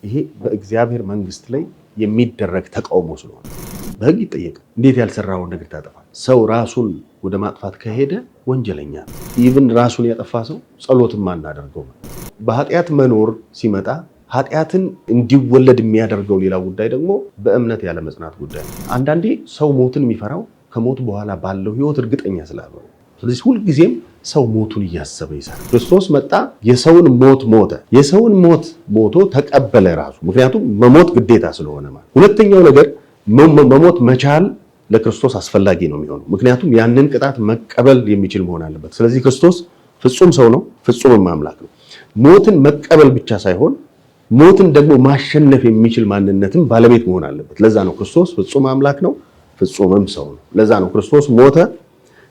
ይሄ በእግዚአብሔር መንግስት ላይ የሚደረግ ተቃውሞ ስለሆነ በህግ ይጠየቅ። እንዴት ያልሰራውን ነገር ታጠፋል? ሰው ራሱን ወደ ማጥፋት ከሄደ ወንጀለኛ ነው። ኢቭን ራሱን ያጠፋ ሰው ጸሎትም አናደርገው። በኃጢአት መኖር ሲመጣ ኃጢአትን እንዲወለድ የሚያደርገው ሌላ ጉዳይ ደግሞ በእምነት ያለ መጽናት ጉዳይ ነው። አንዳንዴ ሰው ሞትን የሚፈራው ከሞት በኋላ ባለው ህይወት እርግጠኛ ስላልሆነ፣ ስለዚህ ሁልጊዜም ሰው ሞቱን እያሰበ ይሰራል። ክርስቶስ መጣ፣ የሰውን ሞት ሞተ። የሰውን ሞት ሞቶ ተቀበለ ራሱ፣ ምክንያቱም መሞት ግዴታ ስለሆነ ማለት። ሁለተኛው ነገር መሞት መቻል ለክርስቶስ አስፈላጊ ነው የሚሆነው፣ ምክንያቱም ያንን ቅጣት መቀበል የሚችል መሆን አለበት። ስለዚህ ክርስቶስ ፍጹም ሰው ነው፣ ፍጹም አምላክ ነው። ሞትን መቀበል ብቻ ሳይሆን ሞትን ደግሞ ማሸነፍ የሚችል ማንነትም ባለቤት መሆን አለበት። ለዛ ነው ክርስቶስ ፍጹም አምላክ ነው፣ ፍጹምም ሰው ነው። ለዛ ነው ክርስቶስ ሞተ፣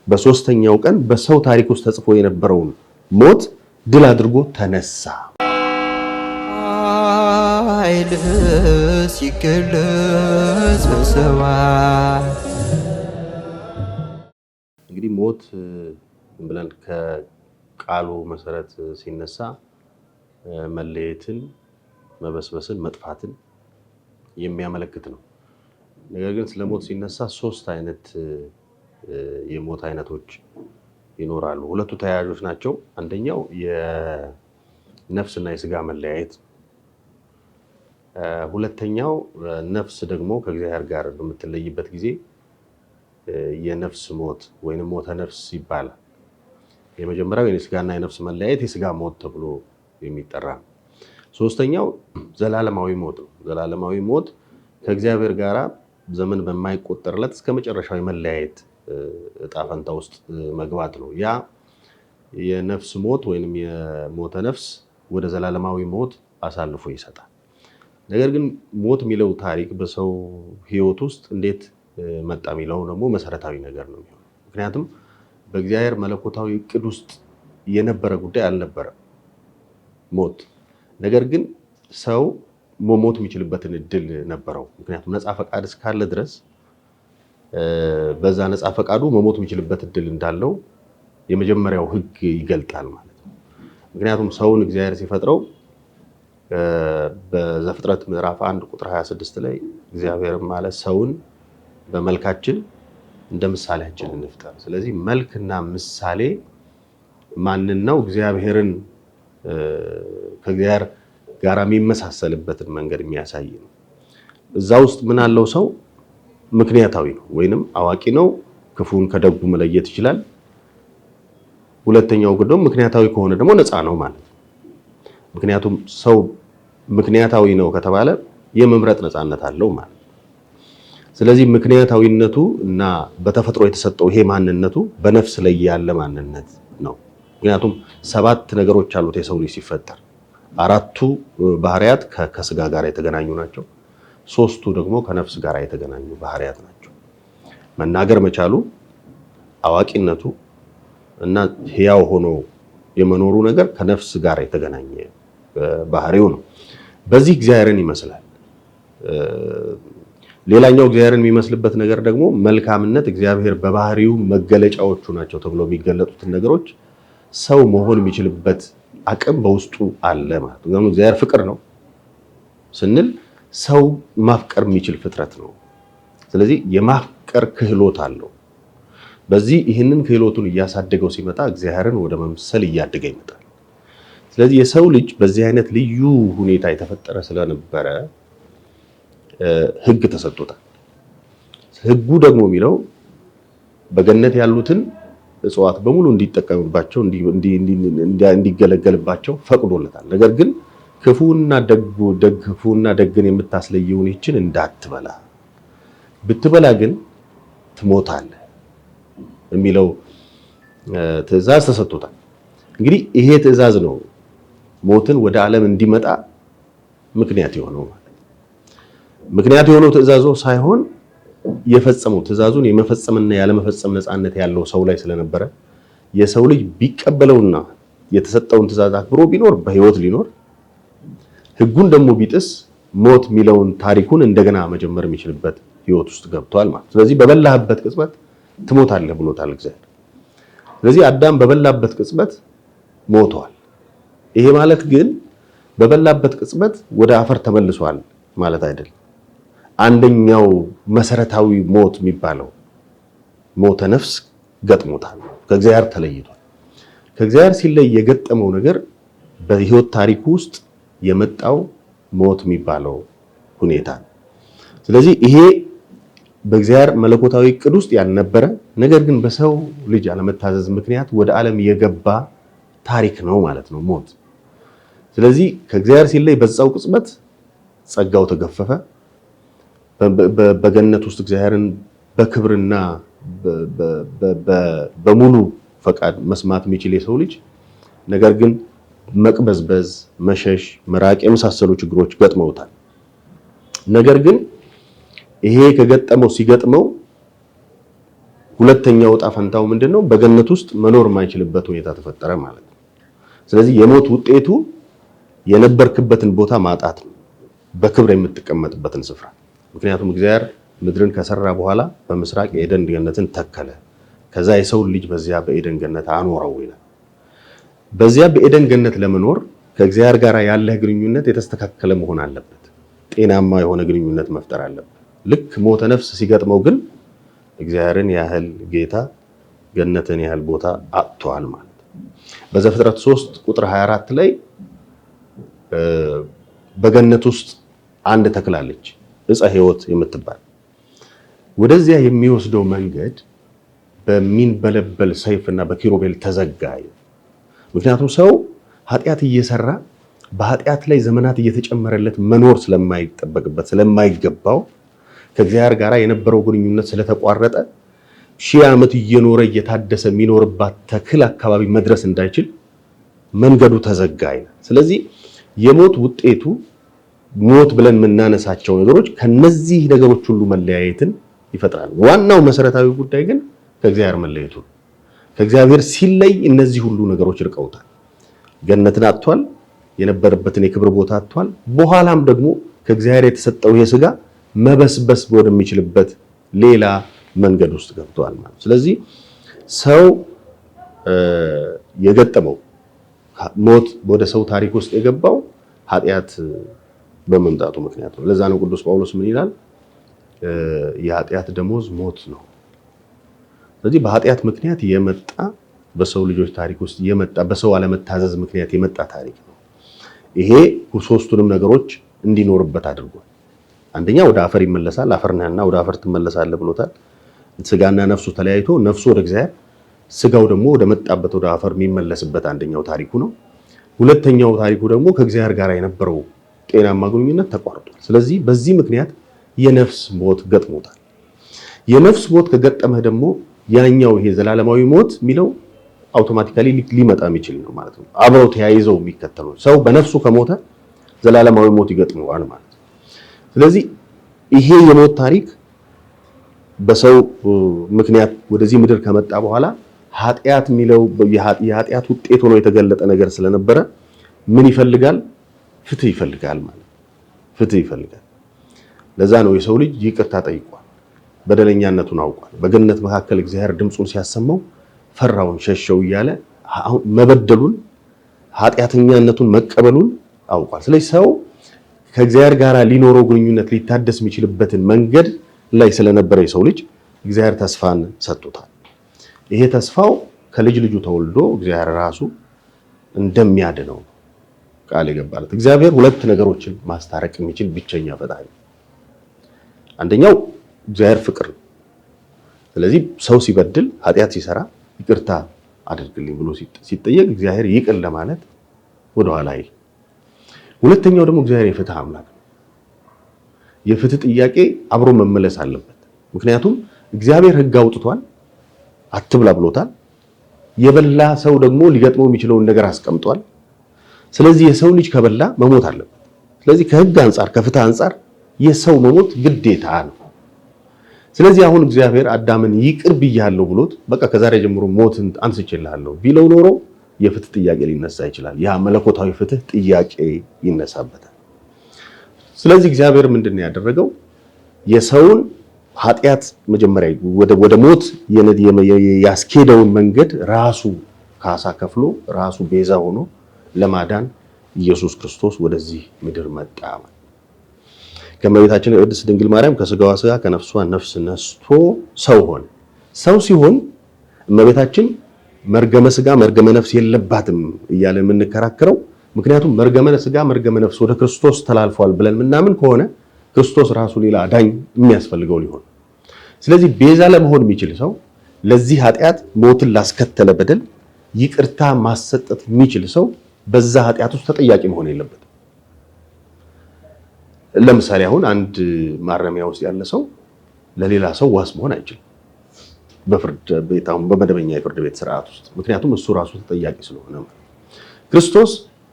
በሶስተኛው ቀን በሰው ታሪክ ውስጥ ተጽፎ የነበረውን ሞት ድል አድርጎ ተነሳ። ኃይልህ ሲገለጽ በሰማይ። እንግዲህ ሞት ብለን ከቃሉ መሰረት ሲነሳ መለየትን፣ መበስበስን፣ መጥፋትን የሚያመለክት ነው። ነገር ግን ስለ ሞት ሲነሳ ሶስት አይነት የሞት አይነቶች ይኖራሉ። ሁለቱ ተያያዦች ናቸው። አንደኛው የነፍስና የስጋ መለያየት፣ ሁለተኛው ነፍስ ደግሞ ከእግዚአብሔር ጋር በምትለይበት ጊዜ የነፍስ ሞት ወይንም ሞተ ነፍስ ይባላል። የመጀመሪያው የስጋና የነፍስ መለያየት የስጋ ሞት ተብሎ የሚጠራ ነው። ሶስተኛው ዘላለማዊ ሞት ነው። ዘላለማዊ ሞት ከእግዚአብሔር ጋር ዘመን በማይቆጠርለት እስከ መጨረሻው የመለያየት እጣ ፈንታ ውስጥ መግባት ነው። ያ የነፍስ ሞት ወይንም የሞተ ነፍስ ወደ ዘላለማዊ ሞት አሳልፎ ይሰጣል። ነገር ግን ሞት የሚለው ታሪክ በሰው ሕይወት ውስጥ እንዴት መጣ የሚለው ደግሞ መሰረታዊ ነገር ነው የሚሆነው። ምክንያቱም በእግዚአብሔር መለኮታዊ እቅድ ውስጥ የነበረ ጉዳይ አልነበረም ሞት። ነገር ግን ሰው መሞት የሚችልበትን እድል ነበረው። ምክንያቱም ነፃ ፈቃድ እስካለ ድረስ በዛ ነፃ ፈቃዱ መሞት የሚችልበት እድል እንዳለው የመጀመሪያው ሕግ ይገልጣል ማለት ነው። ምክንያቱም ሰውን እግዚአብሔር ሲፈጥረው በዘፍጥረት ምዕራፍ 1 ቁጥር 26 ላይ እግዚአብሔር ማለት ሰውን በመልካችን እንደ ምሳሌያችን እንፍጠር። ስለዚህ መልክና ምሳሌ ማንን ነው? እግዚአብሔርን ከእግዚአብሔር ጋር የሚመሳሰልበትን መንገድ የሚያሳይ ነው። እዛ ውስጥ ምን አለው? ሰው ምክንያታዊ ነው ወይንም አዋቂ ነው። ክፉን ከደጉ መለየት ይችላል። ሁለተኛው ግን ምክንያታዊ ከሆነ ደግሞ ነፃ ነው ማለት ነው። ምክንያቱም ሰው ምክንያታዊ ነው ከተባለ የመምረጥ ነፃነት አለው ማለት ነው። ስለዚህ ምክንያታዊነቱ እና በተፈጥሮ የተሰጠው ይሄ ማንነቱ በነፍስ ላይ ያለ ማንነት ነው። ምክንያቱም 7 ነገሮች አሉት የሰው ልጅ ሲፈጠር። 4ቱ ባህሪያት ከስጋ ጋር የተገናኙ ናቸው። 3ቱ ደግሞ ከነፍስ ጋር የተገናኙ ባህሪያት ናቸው። መናገር መቻሉ፣ አዋቂነቱ እና ሕያው ሆኖ የመኖሩ ነገር ከነፍስ ጋር የተገናኘ ባህሪው ነው። በዚህ እግዚአብሔርን ይመስላል። ሌላኛው እግዚአብሔርን የሚመስልበት ነገር ደግሞ መልካምነት፣ እግዚአብሔር በባህሪው መገለጫዎቹ ናቸው ተብሎ የሚገለጡትን ነገሮች ሰው መሆን የሚችልበት አቅም በውስጡ አለ ማለት ነው። እግዚአብሔር ፍቅር ነው ስንል ሰው ማፍቀር የሚችል ፍጥረት ነው። ስለዚህ የማፍቀር ክህሎት አለው። በዚህ ይህንን ክህሎቱን እያሳደገው ሲመጣ እግዚአብሔርን ወደ መምሰል እያደገ ይመጣል። ስለዚህ የሰው ልጅ በዚህ አይነት ልዩ ሁኔታ የተፈጠረ ስለነበረ ሕግ ተሰጥቶታል። ሕጉ ደግሞ የሚለው በገነት ያሉትን እጽዋት በሙሉ እንዲጠቀምባቸው እንዲገለገልባቸው ፈቅዶለታል። ነገር ግን ክፉና ደግን የምታስለየውን ይችን እንዳትበላ፣ ብትበላ ግን ትሞታለህ የሚለው ትእዛዝ ተሰጥቶታል። እንግዲህ ይሄ ትእዛዝ ነው ሞትን ወደ ዓለም እንዲመጣ ምክንያት የሆነው ማለት ነው። ምክንያት የሆነው ትእዛዙ ሳይሆን የፈጸመው ትእዛዙን የመፈጸምና ያለመፈጸም ነፃነት ያለው ሰው ላይ ስለነበረ የሰው ልጅ ቢቀበለውና የተሰጠውን ትእዛዝ አክብሮ ቢኖር በህይወት ሊኖር፣ ሕጉን ደግሞ ቢጥስ ሞት የሚለውን ታሪኩን እንደገና መጀመር የሚችልበት ህይወት ውስጥ ገብቷል ማለት። ስለዚህ በበላህበት ቅጽበት ትሞታለህ ብሎታል እግዚአብሔር። ስለዚህ አዳም በበላበት ቅጽበት ሞቷል። ይሄ ማለት ግን በበላበት ቅጽበት ወደ አፈር ተመልሷል ማለት አይደለም። አንደኛው መሰረታዊ ሞት የሚባለው ሞተ ነፍስ ገጥሞታል፣ ከእግዚአብሔር ተለይቷል። ከእግዚአብሔር ሲለይ የገጠመው ነገር በህይወት ታሪኩ ውስጥ የመጣው ሞት የሚባለው ሁኔታ ነው። ስለዚህ ይሄ በእግዚአብሔር መለኮታዊ ዕቅድ ውስጥ ያልነበረ ነገር ግን በሰው ልጅ አለመታዘዝ ምክንያት ወደ ዓለም የገባ ታሪክ ነው ማለት ነው ሞት። ስለዚህ ከእግዚአብሔር ሲለይ በዛው ቅጽበት ጸጋው ተገፈፈ። በገነት ውስጥ እግዚአብሔርን በክብርና በሙሉ ፈቃድ መስማት የሚችል የሰው ልጅ ነገር ግን መቅበዝበዝ፣ መሸሽ፣ መራቅ የመሳሰሉ ችግሮች ገጥመውታል። ነገር ግን ይሄ ሲገጥመው ሁለተኛው ዕጣ ፈንታው ምንድነው? በገነት ውስጥ መኖር የማይችልበት ሁኔታ ተፈጠረ ማለት ነው። ስለዚህ የሞት ውጤቱ የነበርክበትን ቦታ ማጣት ነው፣ በክብር የምትቀመጥበትን ስፍራ። ምክንያቱም እግዚአብሔር ምድርን ከሰራ በኋላ በምስራቅ የኤደን ገነትን ተከለ። ከዛ የሰው ልጅ በዚያ በኤደን ገነት አኖረው ይላል። በዚያ በኤደን ገነት ለመኖር ከእግዚአብሔር ጋር ያለህ ግንኙነት የተስተካከለ መሆን አለበት። ጤናማ የሆነ ግንኙነት መፍጠር አለበት። ልክ ሞተ ነፍስ ሲገጥመው ግን እግዚአብሔርን ያህል ጌታ ገነትን ያህል ቦታ አጥቷል ማለት ነው። በዘፍጥረት 3 ቁጥር 24 ላይ በገነት ውስጥ አንድ ተክል አለች፣ ዕፀ ሕይወት የምትባል። ወደዚያ የሚወስደው መንገድ በሚንበለበል ሰይፍና በኪሩቤል ተዘጋ። ምክንያቱም ሰው ኃጢአት እየሰራ በኃጢአት ላይ ዘመናት እየተጨመረለት መኖር ስለማይጠበቅበት ስለማይገባው ከእግዚአብሔር ጋር የነበረው ግንኙነት ስለተቋረጠ 1000 ዓመት እየኖረ እየታደሰ የሚኖርባት ተክል አካባቢ መድረስ እንዳይችል መንገዱ ተዘጋ ይላል። ስለዚህ የሞት ውጤቱ ሞት ብለን የምናነሳቸው ነገሮች ከነዚህ ነገሮች ሁሉ መለያየትን ይፈጥራል። ዋናው መሰረታዊ ጉዳይ ግን ከእግዚአብሔር መለየቱ። ከእግዚአብሔር ሲለይ እነዚህ ሁሉ ነገሮች ርቀውታል። ገነትን አጥቷል፣ የነበረበትን የክብር ቦታ አጥቷል። በኋላም ደግሞ ከእግዚአብሔር የተሰጠው ይሄ ሥጋ መበስበስ ወደሚችልበት ሌላ መንገድ ውስጥ ገብቷል ማለት። ስለዚህ ሰው የገጠመው ሞት ወደ ሰው ታሪክ ውስጥ የገባው ኃጢአት በመምጣቱ ምክንያት ነው። ለዛ ነው ቅዱስ ጳውሎስ ምን ይላል? የኃጢአት ደሞዝ ሞት ነው። ስለዚህ በኃጢአት ምክንያት የመጣ በሰው ልጆች ታሪክ ውስጥ የመጣ በሰው አለመታዘዝ ምክንያት የመጣ ታሪክ ነው። ይሄ ሶስቱንም ነገሮች እንዲኖርበት አድርጓል። አንደኛ ወደ አፈር ይመለሳል፣ አፈር ነህና ወደ አፈር ትመለሳለህ ብሎታል። ስጋና ነፍሱ ተለያይቶ ነፍሱ ወደ እግዚአብሔር፣ ስጋው ደግሞ ወደ መጣበት ወደ አፈር የሚመለስበት አንደኛው ታሪኩ ነው። ሁለተኛው ታሪኩ ደግሞ ከእግዚአብሔር ጋር የነበረው ጤናማ ግንኙነት ተቋርጧል። ስለዚህ በዚህ ምክንያት የነፍስ ሞት ገጥሞታል። የነፍስ ሞት ከገጠመህ ደግሞ ያኛው ይሄ ዘላለማዊ ሞት የሚለው አውቶማቲካሊ ሊመጣ የሚችል ነው ማለት ነው። አብረው ተያይዘው የሚከተሉ ሰው በነፍሱ ከሞተ ዘላለማዊ ሞት ይገጥመዋል ማለት ነው። ስለዚህ ይሄ የሞት ታሪክ በሰው ምክንያት ወደዚህ ምድር ከመጣ በኋላ ኃጢአት የሚለው የኃጢአት ውጤት ሆኖ የተገለጠ ነገር ስለነበረ ምን ይፈልጋል? ፍትህ ይፈልጋል ማለት ፍትህ ይፈልጋል። ለዛ ነው የሰው ልጅ ይቅርታ ጠይቋል፣ በደለኛነቱን አውቋል። በገነት መካከል እግዚአብሔር ድምፁን ሲያሰማው ፈራውን ሸሸው እያለ መበደሉን ኃጢአተኛነቱን መቀበሉን አውቋል። ስለዚህ ሰው ከእግዚአብሔር ጋር ሊኖረው ግንኙነት ሊታደስ የሚችልበትን መንገድ ላይ ስለነበረ የሰው ልጅ እግዚአብሔር ተስፋን ሰጥቶታል። ይሄ ተስፋው ከልጅ ልጁ ተወልዶ እግዚአብሔር ራሱ እንደሚያድነው ቃል የገባለት። እግዚአብሔር ሁለት ነገሮችን ማስታረቅ የሚችል ብቸኛ ፈጣሪ። አንደኛው እግዚአብሔር ፍቅር ነው። ስለዚህ ሰው ሲበድል ኃጢአት ሲሰራ ይቅርታ አድርግልኝ ብሎ ሲጠየቅ እግዚአብሔር ይቅር ለማለት ወደኋላ አይል። ሁለተኛው ደግሞ እግዚአብሔር የፍትህ አምላክ ነው። የፍትህ ጥያቄ አብሮ መመለስ አለበት። ምክንያቱም እግዚአብሔር ሕግ አውጥቷል፣ አትብላ ብሎታል። የበላ ሰው ደግሞ ሊገጥመው የሚችለውን ነገር አስቀምጧል። ስለዚህ የሰው ልጅ ከበላ መሞት አለበት። ስለዚህ ከሕግ አንጻር ከፍትህ አንጻር የሰው መሞት ግዴታ ነው። ስለዚህ አሁን እግዚአብሔር አዳምን ይቅር ብያለሁ ብሎት በቃ ከዛሬ ጀምሮ ሞትን አንስቼልሃለሁ ቢለው ኖሮ የፍትህ ጥያቄ ሊነሳ ይችላል። ያ መለኮታዊ ፍትህ ጥያቄ ይነሳበታል። ስለዚህ እግዚአብሔር ምንድን ነው ያደረገው? የሰውን ኃጢአት መጀመሪያ ወደ ሞት ያስኬደውን መንገድ ራሱ ካሳ ከፍሎ ራሱ ቤዛ ሆኖ ለማዳን ኢየሱስ ክርስቶስ ወደዚህ ምድር መጣ። ከእመቤታችን ቅድስት ድንግል ማርያም ከስጋዋ ስጋ ከነፍሷ ነፍስ ነስቶ ሰው ሆነ። ሰው ሲሆን እመቤታችን መርገመ ስጋ መርገመ ነፍስ የለባትም እያለ የምንከራከረው ምክንያቱም መርገመ ስጋ መርገመ ነፍስ ወደ ክርስቶስ ተላልፏል ብለን ምናምን ከሆነ ክርስቶስ ራሱ ሌላ አዳኝ የሚያስፈልገው ሊሆን። ስለዚህ ቤዛ ለመሆን የሚችል ሰው ለዚህ ኃጢአት ሞትን ላስከተለ በደል ይቅርታ ማሰጠት የሚችል ሰው በዛ ኃጢአት ውስጥ ተጠያቂ መሆን የለበትም። ለምሳሌ አሁን አንድ ማረሚያ ውስጥ ያለ ሰው ለሌላ ሰው ዋስ መሆን አይችልም በፍርድ ቤት አሁን በመደበኛ የፍርድ ቤት ስርዓት ውስጥ ምክንያቱም እሱ ራሱ ተጠያቂ ስለሆነ። ክርስቶስ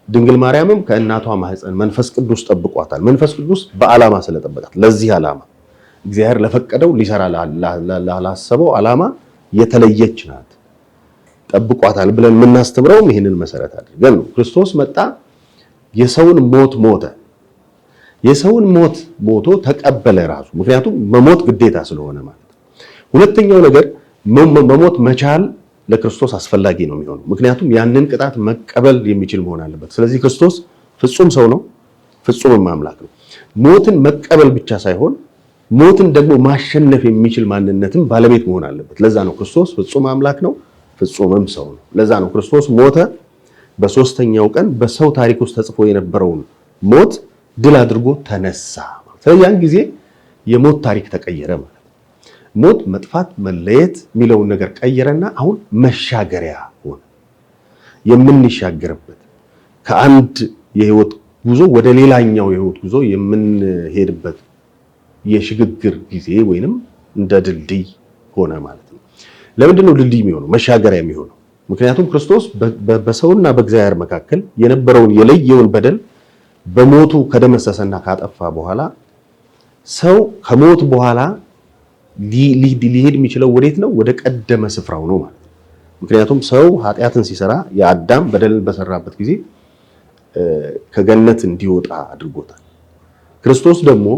ድንግል ማርያምም ከእናቷ ማህፀን መንፈስ ቅዱስ ጠብቋታል። መንፈስ ቅዱስ በዓላማ ስለጠበቃት ለዚህ ዓላማ እግዚአብሔር ለፈቀደው ሊሰራ ላላሰበው ዓላማ የተለየች ናት። ጠብቋታል ብለን የምናስተምረውም ይህንን መሰረት አድርገን ነው። ክርስቶስ መጣ፣ የሰውን ሞት ሞተ። የሰውን ሞት ሞቶ ተቀበለ ራሱ ምክንያቱም መሞት ግዴታ ስለሆነ ማለት ነው። ሁለተኛው ነገር መሞት መቻል ለክርስቶስ አስፈላጊ ነው የሚሆነው ምክንያቱም ያንን ቅጣት መቀበል የሚችል መሆን አለበት። ስለዚህ ክርስቶስ ፍጹም ሰው ነው፣ ፍጹም አምላክ ነው። ሞትን መቀበል ብቻ ሳይሆን ሞትን ደግሞ ማሸነፍ የሚችል ማንነትም ባለቤት መሆን አለበት። ለዛ ነው ክርስቶስ ፍጹም አምላክ ነው፣ ፍጹምም ሰው ነው። ለዛ ነው ክርስቶስ ሞተ፣ በሶስተኛው ቀን በሰው ታሪክ ውስጥ ተጽፎ የነበረውን ሞት ድል አድርጎ ተነሳ። ስለዚህ ያን ጊዜ የሞት ታሪክ ተቀየረ ማለት ነው። ሞት መጥፋት መለየት የሚለውን ነገር ቀየረና አሁን መሻገሪያ ሆነ። የምንሻገርበት ከአንድ የህይወት ጉዞ ወደ ሌላኛው የህይወት ጉዞ የምንሄድበት የሽግግር ጊዜ ወይንም እንደ ድልድይ ሆነ ማለት ነው። ለምንድን ነው ድልድይ የሚሆነው መሻገሪያ የሚሆነው? ምክንያቱም ክርስቶስ በሰውና በእግዚአብሔር መካከል የነበረውን የለየውን በደል በሞቱ ከደመሰሰና ካጠፋ በኋላ ሰው ከሞት በኋላ ሊሄድ የሚችለው ወዴት ነው? ወደ ቀደመ ስፍራው ነው ማለት ነው። ምክንያቱም ሰው ኃጢአትን ሲሰራ የአዳም በደልን በሰራበት ጊዜ ከገነት እንዲወጣ አድርጎታል። ክርስቶስ ደግሞ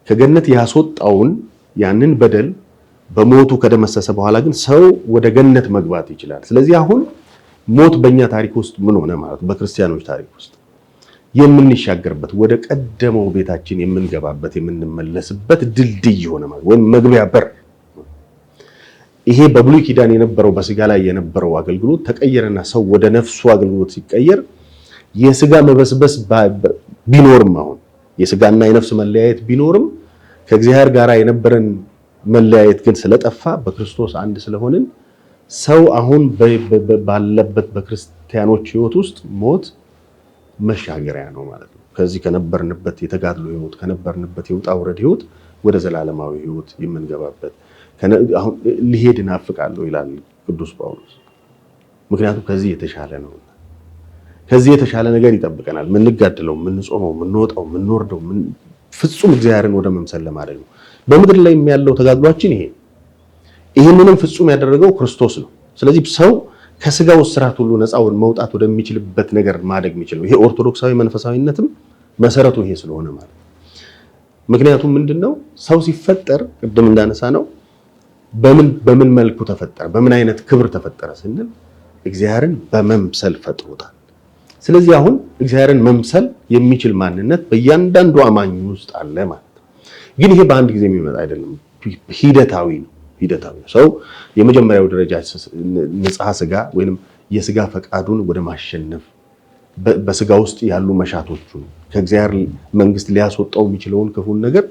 ከገነት ያስወጣውን ያንን በደል በሞቱ ከደመሰሰ በኋላ ግን ሰው ወደ ገነት መግባት ይችላል። ስለዚህ አሁን ሞት በእኛ ታሪክ ውስጥ ምን ሆነ ማለት ነው? በክርስቲያኖች ታሪክ ውስጥ የምንሻገርበት ወደ ቀደመው ቤታችን የምንገባበት የምንመለስበት ድልድይ ሆነ ማለት ወይም መግቢያ በር። ይሄ በብሉይ ኪዳን የነበረው በስጋ ላይ የነበረው አገልግሎት ተቀየረና ሰው ወደ ነፍሱ አገልግሎት ሲቀየር የስጋ መበስበስ ቢኖርም አሁን የስጋና የነፍስ መለያየት ቢኖርም ከእግዚአብሔር ጋር የነበረን መለያየት ግን ስለጠፋ በክርስቶስ አንድ ስለሆንን ሰው አሁን ባለበት በክርስቲያኖች ሕይወት ውስጥ ሞት መሻገሪያ ነው ማለት ነው። ከዚህ ከነበርንበት የተጋድሎ ሕይወት ከነበርንበት የውጣ ውረድ ሕይወት ወደ ዘላለማዊ ሕይወት የምንገባበት አሁን ሊሄድ እናፍቃለሁ ይላል ቅዱስ ጳውሎስ። ምክንያቱም ከዚህ የተሻለ ነው። ከዚህ የተሻለ ነገር ይጠብቀናል። ምንጋድለው፣ ምንጾመው፣ ምንወጣው፣ ምንወርደው ፍጹም እግዚአብሔርን ወደ መምሰል ለማድረግ ነው። በምድር ላይ ያለው ተጋድሏችን ይሄ ይህንንም ፍጹም ያደረገው ክርስቶስ ነው። ስለዚህ ሰው ከስጋው ስራት ሁሉ ነፃ መውጣት ወደሚችልበት ነገር ማደግ የሚችለው ይሄ ኦርቶዶክሳዊ መንፈሳዊነትም መሰረቱ ይሄ ስለሆነ ማለት ነው። ምክንያቱም ምንድነው ሰው ሲፈጠር ቅድም እንዳነሳ ነው በምን መልኩ ተፈጠረ፣ በምን አይነት ክብር ተፈጠረ ስንል እግዚአብሔርን በመምሰል ፈጥሮታል። ስለዚህ አሁን እግዚአብሔርን መምሰል የሚችል ማንነት በእያንዳንዱ አማኝ ውስጥ አለ ማለት ነው። ግን ይሄ በአንድ ጊዜ የሚመጣ አይደለም፣ ሂደታዊ ነው። ሰው የመጀመሪያው ደረጃ ንጽሐ ስጋ ወይንም የስጋ ፈቃዱን ወደ ማሸነፍ በስጋ ውስጥ ያሉ መሻቶቹን ከእግዚአብሔር መንግስት ሊያስወጣው የሚችለውን ክፉን ነገር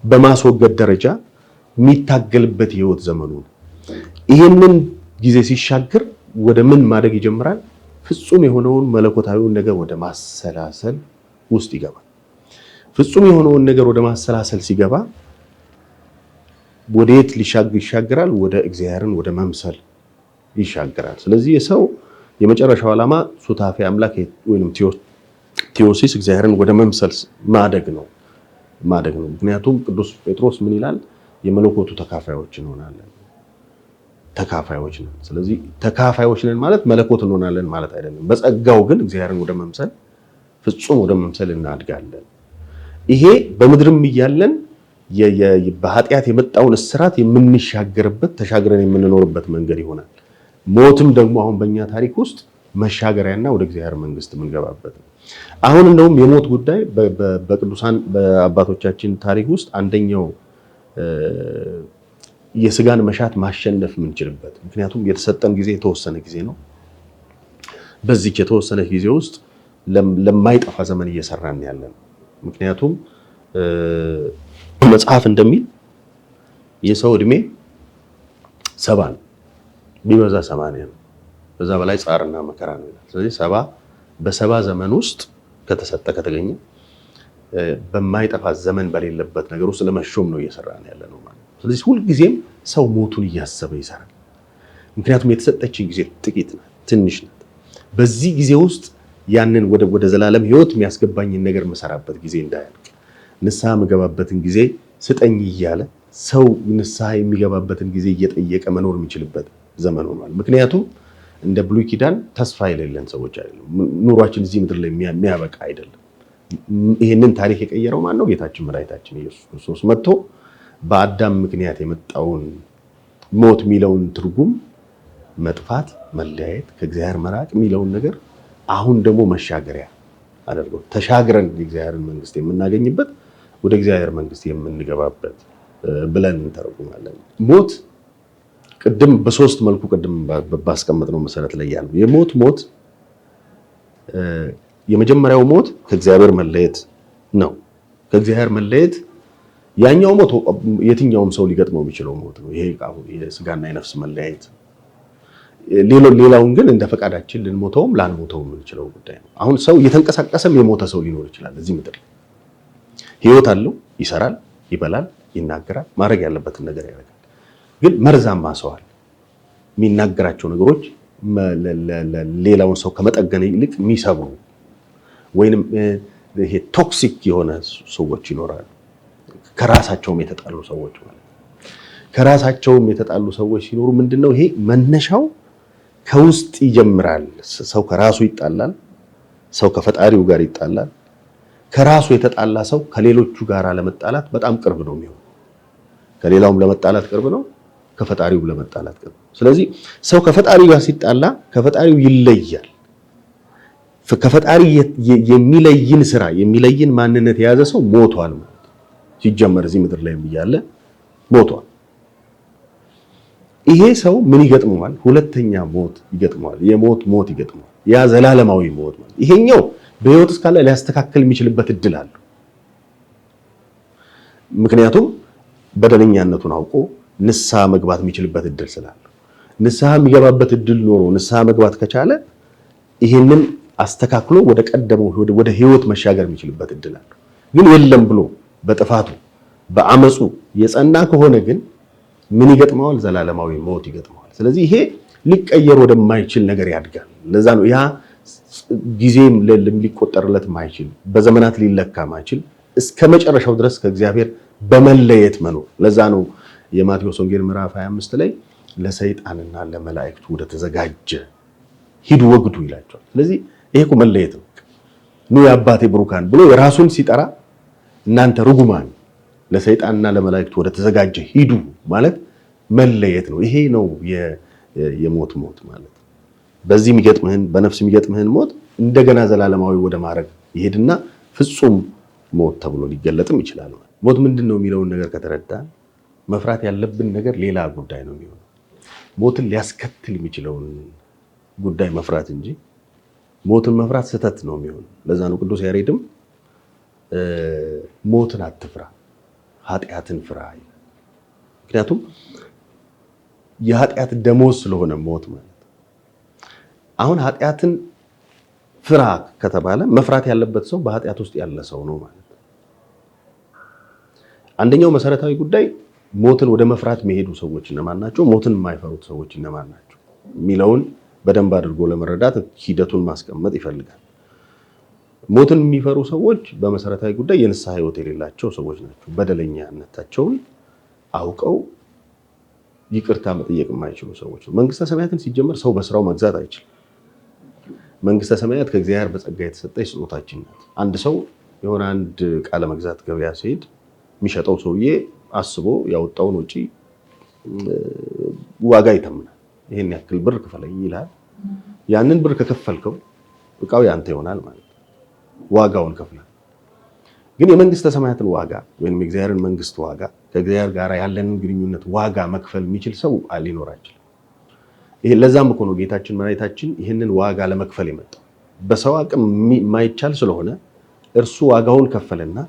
በማስወገድ ደረጃ የሚታገልበት የህይወት ዘመኑ ነው። ይሄንን ጊዜ ሲሻገር ወደ ምን ማደግ ይጀምራል? ፍጹም የሆነውን መለኮታዊውን ነገር ወደ ማሰላሰል ውስጥ ይገባል። ፍጹም የሆነውን ነገር ወደ ማሰላሰል ሲገባ ወዴት ይሻገራል? ወደ እግዚአብሔርን ወደ መምሰል ይሻገራል። ስለዚህ የሰው የመጨረሻው ዓላማ ሱታፌ አምላክ ወይንም ቴዎሲስ እግዚአብሔርን ወደ መምሰል ማደግ ነው። ምክንያቱም ቅዱስ ጴጥሮስ ምን ይላል? የመለኮቱ ተካፋዮች እንሆናለን። ተካፋዮች ነን። ስለዚህ ተካፋዮች ነን ማለት መለኮት እንሆናለን ማለት አይደለም። በጸጋው ግን እግዚአብሔርን ወደ መምሰል ፍጹም ወደ መምሰል እናድጋለን። ይሄ በምድርም እያለን በኃጢአት የመጣውን እስራት የምንሻገርበት ተሻግረን የምንኖርበት መንገድ ይሆናል። ሞትም ደግሞ አሁን በእኛ ታሪክ ውስጥ መሻገሪያና ወደ እግዚአብሔር መንግስት የምንገባበት ነው። አሁን እንደውም የሞት ጉዳይ በቅዱሳን በአባቶቻችን ታሪክ ውስጥ አንደኛው የስጋን መሻት ማሸነፍ የምንችልበት ምክንያቱም የተሰጠን ጊዜ የተወሰነ ጊዜ ነው። በዚህ የተወሰነ ጊዜ ውስጥ ለማይጠፋ ዘመን እየሰራን ያለን ምክንያቱም መጽሐፍ እንደሚል የሰው እድሜ 70 ነው ቢበዛ 80 ነው በዛ በላይ ጻርና መከራ ነው። ስለዚህ 70 በ70 ዘመን ውስጥ ከተገኘ በማይጠፋ ዘመን በሌለበት ነገር ውስጥ ለመሾም ነው እየሰራን ያለ ነው ማለት። ስለዚህ ሁሉ ጊዜም ሰው ሞቱን እያሰበ ይሰራል። ምክንያቱም የተሰጠችን ጊዜ ጥቂት ናት፣ ትንሽ ናት። በዚህ ጊዜ ውስጥ ያንን ወደ ዘላለም ህይወት የሚያስገባኝን ነገር መሰራበት ጊዜ እንዳያልቅ ንስሐ የምገባበትን ጊዜ ስጠኝ እያለ ሰው ንስሐ የሚገባበትን ጊዜ እየጠየቀ መኖር የሚችልበት ዘመን ሆኗል። ምክንያቱም እንደ ብሉይ ኪዳን ተስፋ የሌለን ሰዎች አይደለም። ኑሯችን እዚህ ምድር ላይ የሚያበቃ አይደለም። ይሄንን ታሪክ የቀየረው ማን ነው? ጌታችን መድኃኒታችን ኢየሱስ ክርስቶስ መጥቶ በአዳም ምክንያት የመጣውን ሞት የሚለውን ትርጉም መጥፋት፣ መለያየት፣ ከእግዚአብሔር መራቅ የሚለውን ነገር አሁን ደግሞ መሻገሪያ አድርገው ተሻግረን የእግዚአብሔርን መንግስት የምናገኝበት ወደ እግዚአብሔር መንግስት የምንገባበት ብለን እንተረጉማለን። ሞት ቅድም በሶስት መልኩ ቅድም ባስቀመጥነው መሰረት ላይ ያለው ሞት የመጀመሪያው ሞት ከእግዚአብሔር መለየት ነው። ከእግዚአብሔር መለየት ያኛው ሞት የትኛውም ሰው ሊገጥመው የሚችለው ሞት ነው። ይሄ የስጋና የነፍስ መለያየት። ሌላውን ግን እንደ ፈቃዳችን ልንሞተውም ላንሞተውም የምንችለው ጉዳይ ነው። አሁን ሰው እየተንቀሳቀሰም የሞተ ሰው ሊኖር ይችላል። እዚህ ምድር ህይወት አለው፣ ይሰራል፣ ይበላል፣ ይናገራል፣ ማድረግ ያለበትን ነገር ያደርጋል። ግን መርዛማ ሰው አለ። የሚናገራቸው ነገሮች ሌላውን ሰው ከመጠገን ይልቅ የሚሰብሩ ወይንም ይሄ ቶክሲክ የሆነ ሰዎች ይኖራሉ። ከራሳቸውም የተጣሉ ሰዎች ማለት ከራሳቸውም የተጣሉ ሰዎች ሲኖሩ ምንድነው ይሄ መነሻው ከውስጥ ይጀምራል። ሰው ከራሱ ይጣላል። ሰው ከፈጣሪው ጋር ይጣላል። ከራሱ የተጣላ ሰው ከሌሎቹ ጋር ለመጣላት በጣም ቅርብ ነው የሚሆነው። ከሌላውም ለመጣላት ቅርብ ነው፣ ከፈጣሪው ለመጣላት ቅርብ ነው። ስለዚህ ሰው ከፈጣሪው ጋር ሲጣላ ከፈጣሪው ይለያል። ከፈጣሪ የሚለይን ስራ የሚለይን ማንነት የያዘ ሰው ሞቷል ማለት ሲጀመር እዚህ ምድር ላይ እያለ ሞቷል። ይሄ ሰው ምን ይገጥመዋል? ሁለተኛ ሞት ይገጥመዋል። ሞት ይገጥመዋል። ያ ዘላለማዊ ሞት ማለት ይሄኛው በህይወት እስካለ ሊያስተካክል የሚችልበት እድል አለ። ምክንያቱም በደለኛነቱን አውቆ ንስሐ መግባት የሚችልበት እድል ስላለ ንስሐ የሚገባበት እድል ኖሮ ንስሐ መግባት ከቻለ ይሄንን አስተካክሎ ወደ ቀደመው ወደ ህይወት መሻገር የሚችልበት እድል አለ። ግን የለም ብሎ በጥፋቱ በአመፁ የጸና ከሆነ ግን ምን ይገጥመዋል? ዘላለማዊ ሞት ይገጥመዋል። ስለዚህ ይሄ ሊቀየር ወደማይችል ነገር ያድጋል። ለዛ ነው ያ ጊዜም ሊቆጠርለት ማይችል በዘመናት ሊለካ ማይችል እስከ መጨረሻው ድረስ ከእግዚአብሔር በመለየት መኖር። ለዛ ነው የማቴዎስ ወንጌል ምዕራፍ 25 ላይ ለሰይጣንና ለመላእክቱ ወደ ተዘጋጀ ሂዱ ወግዱ ይላቸዋል። ስለዚህ ይሄ እኮ መለየት ነው። ኑ የአባቴ ብሩካን ብሎ የራሱን ሲጠራ እናንተ ርጉማን ለሰይጣንና ለመላእክቱ ወደ ተዘጋጀ ሂዱ ማለት መለየት ነው። ይሄ ነው የሞት ማለት። በዚህ የሚገጥምህን በነፍስ የሚገጥምህን ሞት እንደገና ዘላለማዊ ወደ ማድረግ ይሄድና ፍጹም ሞት ተብሎ ሊገለጥም ይችላል። ሞት ምንድነው የሚለውን ነገር ከተረዳን መፍራት ያለብን ነገር ሌላ ጉዳይ ነው የሚሆነው። ሞትን ሊያስከትል የሚችለውን ጉዳይ መፍራት እንጂ ሞትን መፍራት ስህተት ነው የሚሆነው። ለዛ ነው ቅዱስ ያሬድም ሞትን አትፍራ ኃጢአትን ፍራ። ምክንያቱም የኃጢአት ደሞዝ ስለሆነ ሞት ማለት። አሁን ኃጢአትን ፍራ ከተባለ መፍራት ያለበት ሰው በኃጢአት ውስጥ ያለ ሰው ነው ማለት። አንደኛው መሰረታዊ ጉዳይ ሞትን ወደ መፍራት የሚሄዱ ሰዎች እነማን ናቸው፣ ሞትን የማይፈሩት ሰዎች እነማን ናቸው የሚለውን በደንብ አድርጎ ለመረዳት ሂደቱን ማስቀመጥ ይፈልጋል። ሞትን የሚፈሩ ሰዎች በመሰረታዊ ጉዳይ የንስሐ ህይወት የሌላቸው ሰዎች ናቸው። በደለኛነታቸውን አውቀው ይቅርታ መጠየቅ የማይችሉ ሰዎች ነው። መንግስተ ሰማያትን ሲጀመር ሰው በስራው መግዛት አይችልም። መንግስተ ሰማያት ከእግዚአብሔር በጸጋ የተሰጠች ስጦታችን ናት። አንድ ሰው የሆነ አንድ ዕቃ ለመግዛት ገበያ ሲሄድ የሚሸጠው ሰውዬ አስቦ ያወጣውን ወጪ ዋጋ ይተምናል። ይሄን ያክል ብር ክፈለኝ ይላል። ያንን ብር ከከፈልከው ዕቃው ያንተ ይሆናል ማለት ነው። ዋጋውን ከፍለን። ግን የመንግስተ ሰማያትን ዋጋ ወይም የእግዚአብሔርን መንግስት ዋጋ ከእግዚአብሔር ጋር ያለንን ግንኙነት ዋጋ መክፈል የሚችል ሰው ሊኖር አይችልም። ይሄ ለዛም እኮ ነው ጌታችን መድኃኒታችን ይህንን ዋጋ ለመክፈል የመጣው። በሰው አቅም የማይቻል ስለሆነ እርሱ ዋጋውን ከፈለና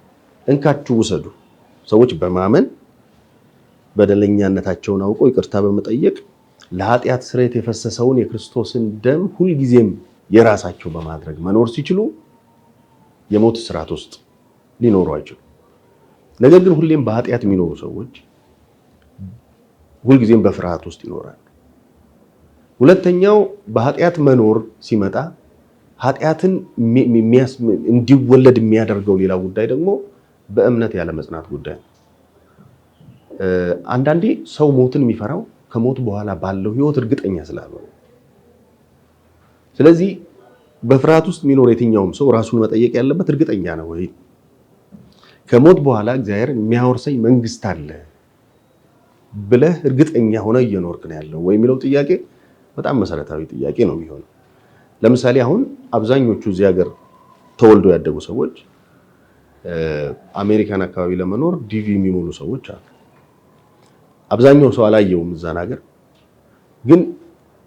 እንካችሁ ውሰዱ። ሰዎች በማመን በደለኛነታቸውን አውቀው ይቅርታ በመጠየቅ ለኃጢአት ስርየት የፈሰሰውን የክርስቶስን ደም ሁልጊዜም የራሳቸው በማድረግ መኖር ሲችሉ የሞት ስርዓት ውስጥ ሊኖሩ አይችሉም። ነገር ግን ሁሌም በኃጢአት የሚኖሩ ሰዎች ሁልጊዜም በፍርሃት ውስጥ ይኖራሉ። ሁለተኛው በኃጢአት መኖር ሲመጣ ኃጢአትን እንዲወለድ የሚያደርገው ሌላ ጉዳይ ደግሞ በእምነት ያለ መጽናት ጉዳይ ነው። አንዳንዴ ሰው ሞትን የሚፈራው ከሞት በኋላ ባለው ህይወት እርግጠኛ ስላልሆነ። ስለዚህ በፍርሃት ውስጥ የሚኖር የትኛውም ሰው ራሱን መጠየቅ ያለበት እርግጠኛ ነው ወይ ከሞት በኋላ እግዚአብሔር የሚያወርሰኝ መንግስት አለ ብለህ እርግጠኛ ሆነ እየኖርክ ነው ያለው ወይ የሚለው ጥያቄ በጣም መሰረታዊ ጥያቄ ነው የሚሆነው። ለምሳሌ አሁን አብዛኞቹ እዚህ ሀገር ተወልደው ያደጉ ሰዎች አሜሪካን አካባቢ ለመኖር ዲቪ የሚሞሉ ሰዎች አሉ። አብዛኛው ሰው አላየውም እዛን ሀገር፣ ግን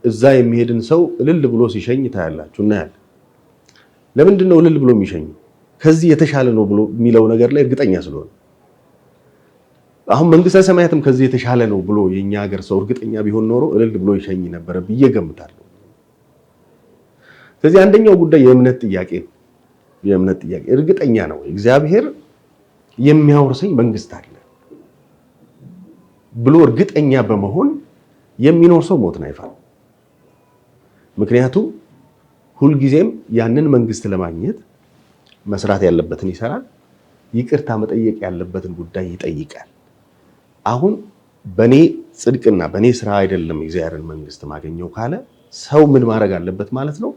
እዛ የሚሄድን ሰው እልል ብሎ ሲሸኝ ታያላችሁ እና ያለ ለምንድን ነው እልል ብሎ የሚሸኝ? ከዚህ የተሻለ ነው ብሎ የሚለው ነገር ላይ እርግጠኛ ስለሆነ። አሁን መንግስተ ሰማያትም ከዚህ የተሻለ ነው ብሎ የኛ ሀገር ሰው እርግጠኛ ቢሆን ኖሮ እልል ብሎ ይሸኝ ነበር ብዬ ገምታለሁ። ስለዚህ አንደኛው ጉዳይ የእምነት ጥያቄ ነው። የእምነት ጥያቄ እርግጠኛ ነው እግዚአብሔር የሚያወርሰኝ መንግስት አለ ብሎ እርግጠኛ በመሆን የሚኖር ሰው ሞትን አይፈራም። ምክንያቱም ሁልጊዜም ያንን መንግስት ለማግኘት መስራት ያለበትን ይሰራል፣ ይቅርታ መጠየቅ ያለበትን ጉዳይ ይጠይቃል። አሁን በኔ ጽድቅና በኔ ስራ አይደለም እግዚአብሔርን መንግስት ማገኘው ካለ ሰው ምን ማድረግ አለበት ማለት ነው?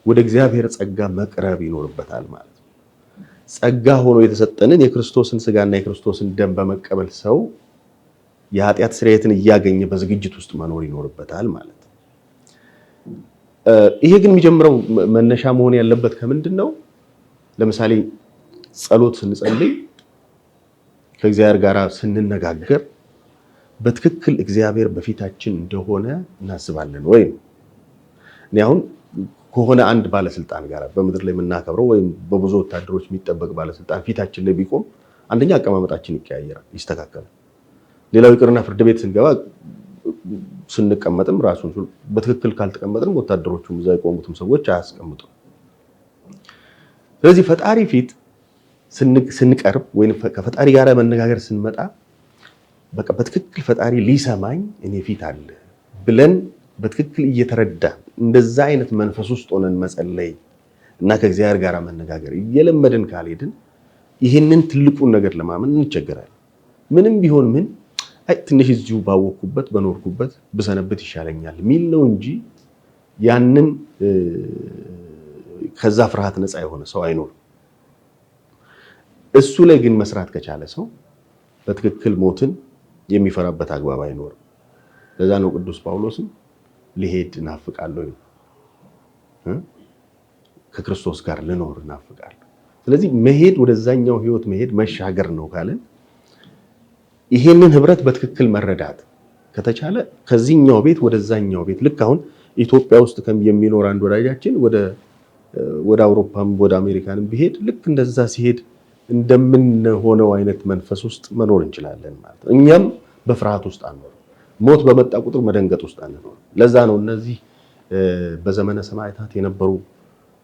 ወደ እግዚአብሔር ጸጋ መቅረብ ይኖርበታል ማለት ነው። ጸጋ ሆኖ የተሰጠንን የክርስቶስን ስጋና የክርስቶስን ደም በመቀበል ሰው የኃጢአት ስርየትን እያገኘ በዝግጅት ውስጥ መኖር ይኖርበታል ማለት ነው። ይሄ ግን የሚጀምረው መነሻ መሆን ያለበት ከምንድን ነው? ለምሳሌ ጸሎት ስንጸልይ ከእግዚአብሔር ጋር ስንነጋገር በትክክል እግዚአብሔር በፊታችን እንደሆነ እናስባለን ወይ? እኔ አሁን ከሆነ አንድ ባለስልጣን ጋር በምድር ላይ የምናከብረው ወይም በብዙ ወታደሮች የሚጠበቅ ባለስልጣን ፊታችን ላይ ቢቆም አንደኛ አቀማመጣችን ይቀያየራል፣ ይስተካከላል። ሌላው ይቅርና ፍርድ ቤት ስንገባ ስንቀመጥም ራሱን በትክክል ካልተቀመጥንም ወታደሮቹም እዛ የቆሙትም ሰዎች አያስቀምጡም። ስለዚህ ፈጣሪ ፊት ስንቀርብ ወይም ከፈጣሪ ጋር መነጋገር ስንመጣ በቃ በትክክል ፈጣሪ ሊሰማኝ እኔ ፊት አለ ብለን በትክክል እየተረዳ እንደዛ አይነት መንፈስ ውስጥ ሆነን መጸለይ እና ከእግዚአብሔር ጋር መነጋገር እየለመድን ካልሄድን ይህንን ትልቁን ነገር ለማመን እንቸገራለን። ምንም ቢሆን ምን ትንሽ እዚሁ ባወቅኩበት በኖርኩበት ብሰነበት ይሻለኛል ሚል ነው እንጂ ያንን ከዛ ፍርሃት ነፃ የሆነ ሰው አይኖርም። እሱ ላይ ግን መስራት ከቻለ ሰው በትክክል ሞትን የሚፈራበት አግባብ አይኖርም። ለዛ ነው ቅዱስ ጳውሎስም ልሄድ እናፍቃለሁ፣ ከክርስቶስ ጋር ልኖር እናፍቃለሁ። ስለዚህ መሄድ ወደዛኛው ህይወት መሄድ መሻገር ነው ካለን ይሄንን ህብረት በትክክል መረዳት ከተቻለ ከዚህኛው ቤት ወደዛኛው ቤት ልክ አሁን ኢትዮጵያ ውስጥ የሚኖር አንድ ወዳጃችን ወደ አውሮፓም ወደ አሜሪካንም ቢሄድ ልክ እንደዛ ሲሄድ እንደምንሆነው አይነት መንፈስ ውስጥ መኖር እንችላለን ማለት ነው። እኛም በፍርሃት ውስጥ አንኖር፣ ሞት በመጣ ቁጥር መደንገጥ ውስጥ አንኖር። ለዛ ነው እነዚህ በዘመነ ሰማዕታት የነበሩ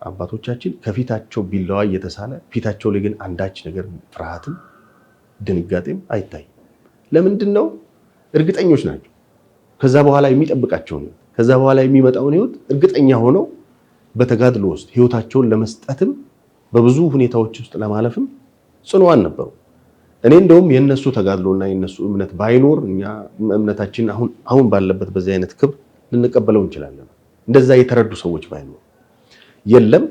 አባቶቻችን ከፊታቸው ቢላዋ እየተሳለ ፊታቸው ላይ ግን አንዳች ነገር ፍርሃትም ድንጋጤም አይታይም። ለምንድን ነው? እርግጠኞች ናቸው። ከዛ በኋላ የሚጠብቃቸውን ከዛ በኋላ የሚመጣውን ህይወት እርግጠኛ ሆነው በተጋድሎ ውስጥ ህይወታቸውን ለመስጠትም በብዙ ሁኔታዎች ውስጥ ለማለፍም ጽኑዋን ነበሩ። እኔ እንደውም የነሱ ተጋድሎና የነሱ እምነት ባይኖር እኛ እምነታችን አሁን ባለበት በዚህ አይነት ክብር ልንቀበለው እንችላለን። እንደዛ የተረዱ ሰዎች ባይኖር የለም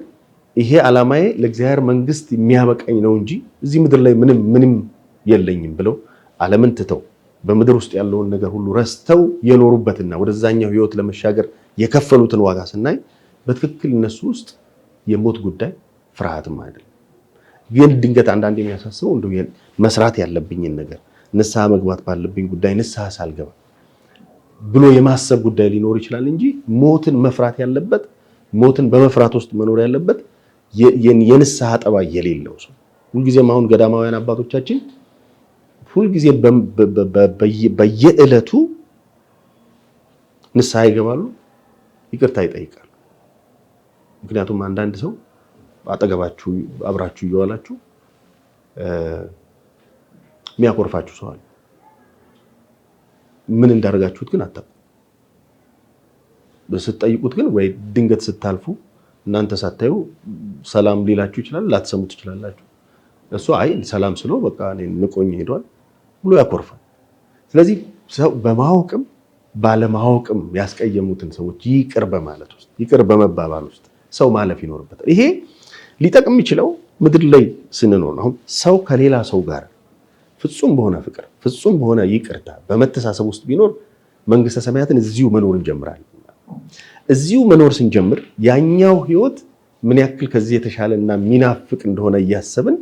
ይሄ ዓላማዬ ለእግዚአብሔር መንግስት የሚያበቃኝ ነው እንጂ እዚህ ምድር ላይ ምንም የለኝም ብለው ዓለምን ትተው በምድር ውስጥ ያለውን ነገር ሁሉ ረስተው የኖሩበትና ወደዛኛው ህይወት ለመሻገር የከፈሉትን ዋጋ ስናይ በትክክል እነሱ ውስጥ የሞት ጉዳይ ፍርሃትም አይደለም። ግን ድንገት አንዳንድ የሚያሳስበው እንደው መስራት ያለብኝን ነገር ንስሐ መግባት ባለብኝ ጉዳይ ንስሐ ሳልገባ ብሎ የማሰብ ጉዳይ ሊኖር ይችላል እንጂ ሞትን መፍራት ያለበት ሞትን በመፍራት ውስጥ መኖር ያለበት የንስሐ ጠባይ የሌለው ሰው። ሁልጊዜም አሁን ገዳማውያን አባቶቻችን ሁልጊዜ በየዕለቱ ንስሐ ይገባሉ፣ ይቅርታ ይጠይቃሉ። ምክንያቱም አንዳንድ ሰው አጠገባችሁ አብራችሁ እየዋላችሁ የሚያኮርፋችሁ ሰው አለ። ምን እንዳደረጋችሁት ግን አታውቁም። ስትጠይቁት ግን ወይ ድንገት ስታልፉ እናንተ ሳታዩ ሰላም ሊላችሁ ይችላል፣ ላትሰሙ ትችላላችሁ። እሱ አይ ሰላም ስለው በቃ እኔ ንቆኝ ሄዷል ብሎ ያኮርፋል። ስለዚህ ሰው በማወቅም ባለማወቅም ያስቀየሙትን ሰዎች ይቅር በማለት ውስጥ ይቅር በመባባል ውስጥ ሰው ማለፍ ይኖርበታል። ይሄ ሊጠቅም የሚችለው ምድር ላይ ስንኖር ነው። ሰው ከሌላ ሰው ጋር ፍጹም በሆነ ፍቅር ፍጹም በሆነ ይቅርታ በመተሳሰብ ውስጥ ቢኖር መንግስተ ሰማያትን እዚሁ መኖር እንጀምራለን። እዚሁ መኖር ስንጀምር ያኛው ህይወት ምን ያክል ከዚህ የተሻለና ሚናፍቅ እንደሆነ እያሰብን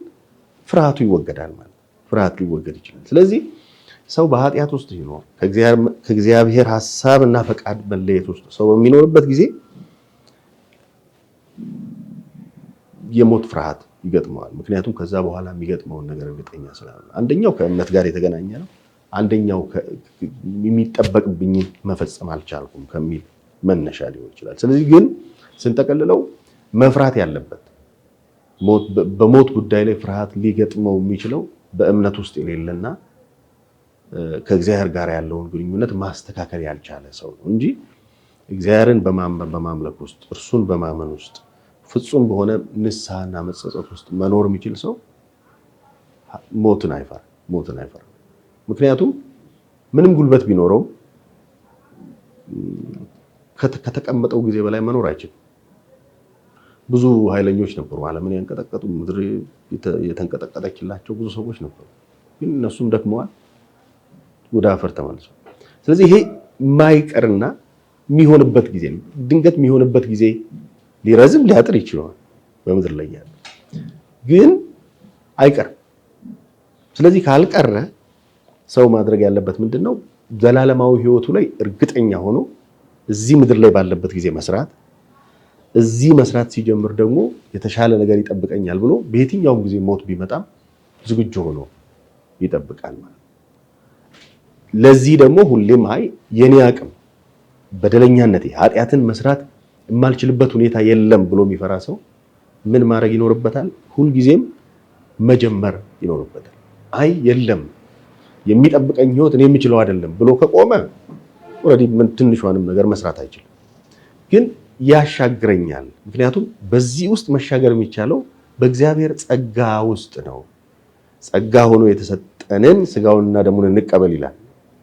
ፍርሃቱ ይወገዳል ማለት ፍርሃቱ ሊወገድ ይችላል። ስለዚህ ሰው በኃጢአት ውስጥ ይኖር ከእግዚአብሔር ሐሳብና ፈቃድ መለየት ውስጥ ሰው በሚኖርበት ጊዜ የሞት ፍርሃት ይገጥመዋል። ምክንያቱም ከዛ በኋላ የሚገጥመውን ነገር እርግጠኛ ስላልሆነ አንደኛው ከእምነት ጋር የተገናኘ ነው፣ አንደኛው የሚጠበቅብኝ መፈጸም አልቻልኩም ከሚል መነሻ ሊሆን ይችላል። ስለዚህ ግን ስንጠቀልለው መፍራት ያለበት በሞት ጉዳይ ላይ ፍርሃት ሊገጥመው የሚችለው በእምነት ውስጥ የሌለና ከእግዚአብሔር ጋር ያለውን ግንኙነት ማስተካከል ያልቻለ ሰው ነው እንጂ እግዚአብሔርን በማምለክ ውስጥ እርሱን በማመን ውስጥ ፍጹም በሆነ ንስሐና መጸጸት ውስጥ መኖር የሚችል ሰው ሞትን አይፈራም። ምክንያቱም ምንም ጉልበት ቢኖረው ከተቀመጠው ጊዜ በላይ መኖር አይችልም። ብዙ ኃይለኞች ነበሩ፣ ዓለምን ያንቀጠቀጡ፣ ምድር የተንቀጠቀጠችላቸው ብዙ ሰዎች ነበሩ። ግን እነሱም ደክመዋል፣ ወደ አፈር ተመልሰዋል። ስለዚህ ይሄ የማይቀርና የሚሆንበት ጊዜ ነው። ድንገት የሚሆንበት ጊዜ ሊረዝም ሊያጥር ይችላል በምድር ላይ ያለ ግን አይቀርም። ስለዚህ ካልቀረ ሰው ማድረግ ያለበት ምንድነው? ዘላለማዊ ህይወቱ ላይ እርግጠኛ ሆኖ እዚህ ምድር ላይ ባለበት ጊዜ መስራት፣ እዚህ መስራት ሲጀምር ደግሞ የተሻለ ነገር ይጠብቀኛል ብሎ በየትኛውም ጊዜ ሞት ቢመጣም ዝግጁ ሆኖ ይጠብቃል ማለት። ለዚህ ደግሞ ሁሌም አይ የኔ አቅም በደለኛነቴ ኃጢአትን መስራት የማልችልበት ሁኔታ የለም ብሎ የሚፈራ ሰው ምን ማድረግ ይኖርበታል? ሁልጊዜም መጀመር ይኖርበታል። አይ የለም የሚጠብቀኝ ህይወት እኔ የምችለው አይደለም ብሎ ከቆመ ኦልሬዲ ትንሿንም ነገር መስራት አይችልም። ግን ያሻግረኛል። ምክንያቱም በዚህ ውስጥ መሻገር የሚቻለው በእግዚአብሔር ጸጋ ውስጥ ነው። ጸጋ ሆኖ የተሰጠንን ስጋውንና ደሙን እንቀበል ይላል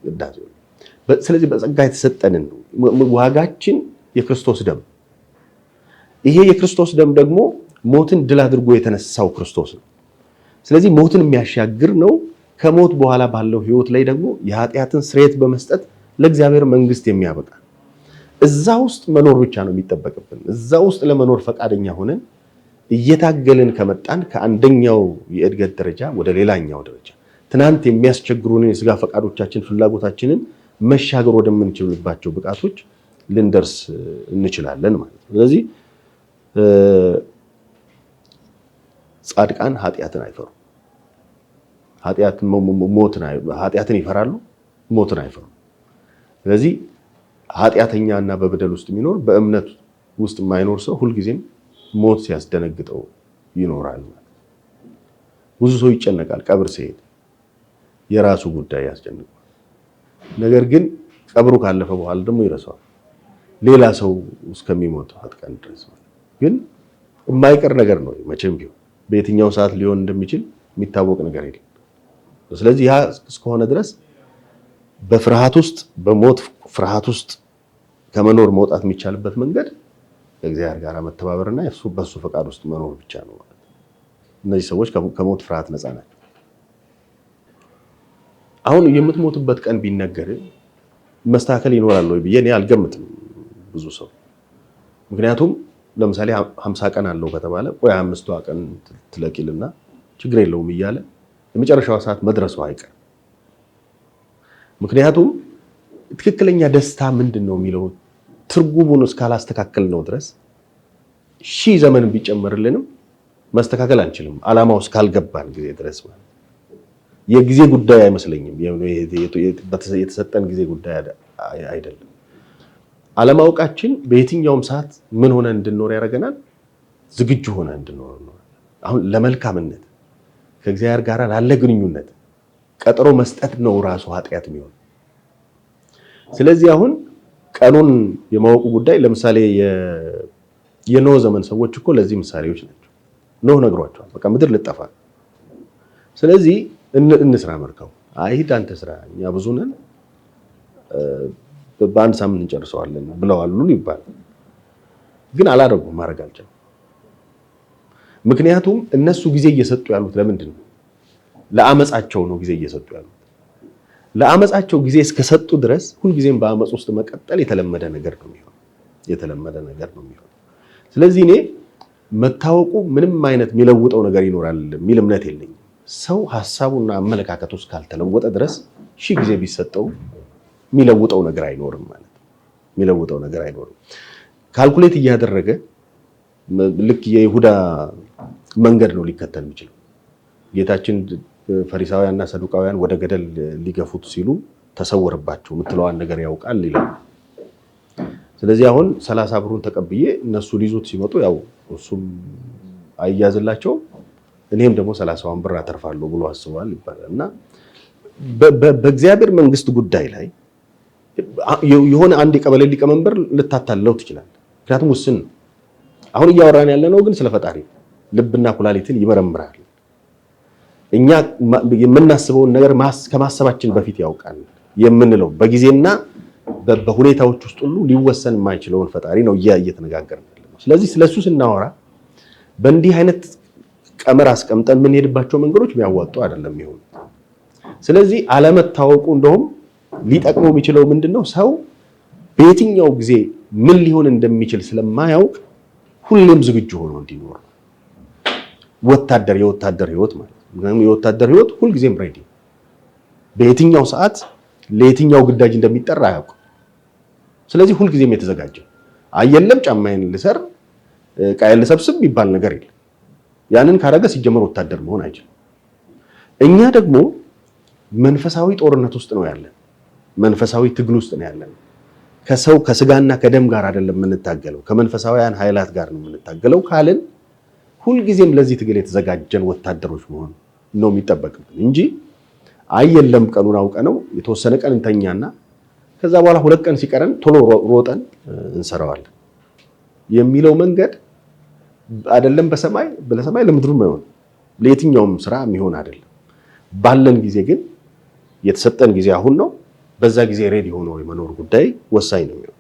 ቅዳሴው። ስለዚህ በጸጋ የተሰጠንን ነው። ዋጋችን የክርስቶስ ደም። ይሄ የክርስቶስ ደም ደግሞ ሞትን ድል አድርጎ የተነሳው ክርስቶስ ነው። ስለዚህ ሞትን የሚያሻግር ነው። ከሞት በኋላ ባለው ህይወት ላይ ደግሞ የኃጢአትን ስርየት በመስጠት ለእግዚአብሔር መንግስት የሚያበቃ እዛ ውስጥ መኖር ብቻ ነው የሚጠበቅብን። እዛ ውስጥ ለመኖር ፈቃደኛ ሆነን እየታገልን ከመጣን ከአንደኛው የእድገት ደረጃ ወደ ሌላኛው ደረጃ ትናንት የሚያስቸግሩንን የስጋ ፈቃዶቻችን ፍላጎታችንን መሻገር ወደምንችልባቸው ብቃቶች ልንደርስ እንችላለን ማለት ነው። ስለዚህ ጻድቃን ኃጢአትን አይፈሩም። ኃጢአትን ይፈራሉ፣ ሞትን አይፈሩም። ስለዚህ ኃጢአተኛና በበደል ውስጥ የሚኖር በእምነት ውስጥ የማይኖር ሰው ሁልጊዜም ሞት ሲያስደነግጠው ይኖራል። ብዙ ሰው ይጨነቃል፣ ቀብር ሲሄድ የራሱ ጉዳይ ያስጨንቀዋል። ነገር ግን ቀብሩ ካለፈ በኋላ ደግሞ ይረሳዋል፣ ሌላ ሰው እስከሚሞት ቀን ድረስ። ግን የማይቀር ነገር ነው መቼም ቢሆን በየትኛው ሰዓት ሊሆን እንደሚችል የሚታወቅ ነገር የለም። ስለዚህ ያ እስከሆነ ድረስ በፍርሃት ውስጥ በሞት ፍርሃት ውስጥ ከመኖር መውጣት የሚቻልበት መንገድ ከእግዚአብሔር ጋር መተባበርና በሱ ፈቃድ ውስጥ መኖር ብቻ ነው ማለት ነው። እነዚህ ሰዎች ከሞት ፍርሃት ነፃ ናቸው። አሁን የምትሞትበት ቀን ቢነገር መስተካከል ይኖራል ወይ ብዬ እኔ አልገምትም ብዙ ሰው። ምክንያቱም ለምሳሌ 50 ቀን አለው ከተባለ ቆይ 5ቷ ቀን ትለቂልና ችግር የለውም እያለ የመጨረሻው ሰዓት መድረሱ አይቀር። ምክንያቱም ትክክለኛ ደስታ ምንድነው የሚለው ትርጉሙን እስካላስተካከል ነው ድረስ ሺህ ዘመን ቢጨመርልንም ማስተካከል አንችልም። ዓላማው እስካልገባን ጊዜ ድረስ ማለት የጊዜ ጉዳይ አይመስለኝም። የተሰጠን ጊዜ ጉዳይ አይደለም። አለማወቃችን በየትኛውም ሰዓት ምን ሆነ እንድንኖር ያደርገናል? ዝግጁ ሆነ እንድንኖር ነው። አሁን ለመልካምነት ከእግዚአብሔር ጋር ላለ ግንኙነት ቀጠሮ መስጠት ነው ራሱ ኃጢአት የሚሆን። ስለዚህ አሁን ቀኑን የማወቁ ጉዳይ ለምሳሌ የኖህ ዘመን ሰዎች እኮ ለዚህ ምሳሌዎች ናቸው። ኖህ ነግሯቸዋል፣ በቃ ምድር ልጠፋ። ስለዚህ እንስራ መርከቡ። አይሂድ አንተ ስራ፣ እኛ ብዙ ነን፣ በአንድ ሳምንት እንጨርሰዋለን ብለዋል ይባላል። ግን አላደረጉም፣ ማድረግ አልቻሉም። ምክንያቱም እነሱ ጊዜ እየሰጡ ያሉት ለምንድን ነው? ለአመጻቸው ነው ጊዜ እየሰጡ ያሉት። ለአመጻቸው ጊዜ እስከሰጡ ድረስ ሁልጊዜም በአመጽ ውስጥ መቀጠል የተለመደ ነገር ነው የሚሆነው። ስለዚህ እኔ መታወቁ ምንም አይነት የሚለውጠው ነገር ይኖራል የሚል እምነት የለኝም። ሰው ሐሳቡና አመለካከቱ እስካልተለወጠ ድረስ ሺህ ጊዜ ቢሰጠው የሚለውጠው ነገር አይኖርም ማለት ነው። የሚለውጠው ነገር አይኖርም። ካልኩሌት እያደረገ ልክ የይሁዳ መንገድ ነው ሊከተል የሚችለው። ጌታችን ፈሪሳውያንና ሰዱቃውያን ወደ ገደል ሊገፉት ሲሉ ተሰወረባቸው የምትለዋን ነገር ያውቃል ይላል። ስለዚህ አሁን 30 ብሩን ተቀብዬ እነሱ ሊይዙት ሲመጡ ያው እሱም አይያዝላቸው እኔም ደግሞ 30 ብር አተርፋለሁ ብሎ አስቧል ይባላል። እና በእግዚአብሔር መንግስት ጉዳይ ላይ የሆነ አንድ የቀበሌ ሊቀመንበር ልታታለው ትችላለህ። ምክንያቱም ውስን ነው። አሁን እያወራን ያለነው ግን ስለ ፈጣሪ ልብና ኩላሊትን ይመረምራል። እኛ የምናስበውን ነገር ከማሰባችን በፊት ያውቃል የምንለው በጊዜና በሁኔታዎች ውስጥ ሁሉ ሊወሰን የማይችለውን ፈጣሪ ነው እየተነጋገርን ያለነው። ስለዚህ ስለሱ ስናወራ በእንዲህ አይነት ቀመር አስቀምጠን የምንሄድባቸው መንገዶች የሚያዋጡ አይደለም ይሁን። ስለዚህ አለመታወቁ እንደውም ሊጠቅመው የሚችለው ምንድነው? ሰው በየትኛው ጊዜ ምን ሊሆን እንደሚችል ስለማያውቅ ሁሌም ዝግጁ ሆኖ እንዲኖር ነው። የወታደር ህይወት ማለት ነው። የወታደር ህይወት ሁልጊዜም ሬዲ፣ በየትኛው ሰዓት ለየትኛው ግዳጅ እንደሚጠራ አያውቅም። ስለዚህ ሁልጊዜም የተዘጋጀ አየለም ጫማዬን ልሰር ቃየል ልሰብስብ የሚባል ነገር የለም። ያንን ካረገ ሲጀመር ወታደር መሆን አይችልም። እኛ ደግሞ መንፈሳዊ ጦርነት ውስጥ ነው ያለን፣ መንፈሳዊ ትግል ውስጥ ነው ያለን። ከስጋና ከደም ጋር አይደለም የምንታገለው፣ ከመንፈሳዊያን ኃይላት ጋር ነው የምንታገለው ካልን ሁልጊዜም ለዚህ ትግል የተዘጋጀን ወታደሮች መሆን ነው የሚጠበቅብን እንጂ አየለም ቀኑን አውቀ ነው የተወሰነ ቀን እንተኛና ከዛ በኋላ 2 ቀን ሲቀረን ቶሎ ሮጠን እንሰራዋለን የሚለው መንገድ አይደለም። በሰማይ ለምድሩም አይሆን ለየትኛውም ስራ የሚሆን አይደለም። ባለን ጊዜ ግን የተሰጠን ጊዜ አሁን ነው። በዛ ጊዜ ሬዲ ሆኖ የመኖር ጉዳይ ወሳኝ ነው የሚሆነው።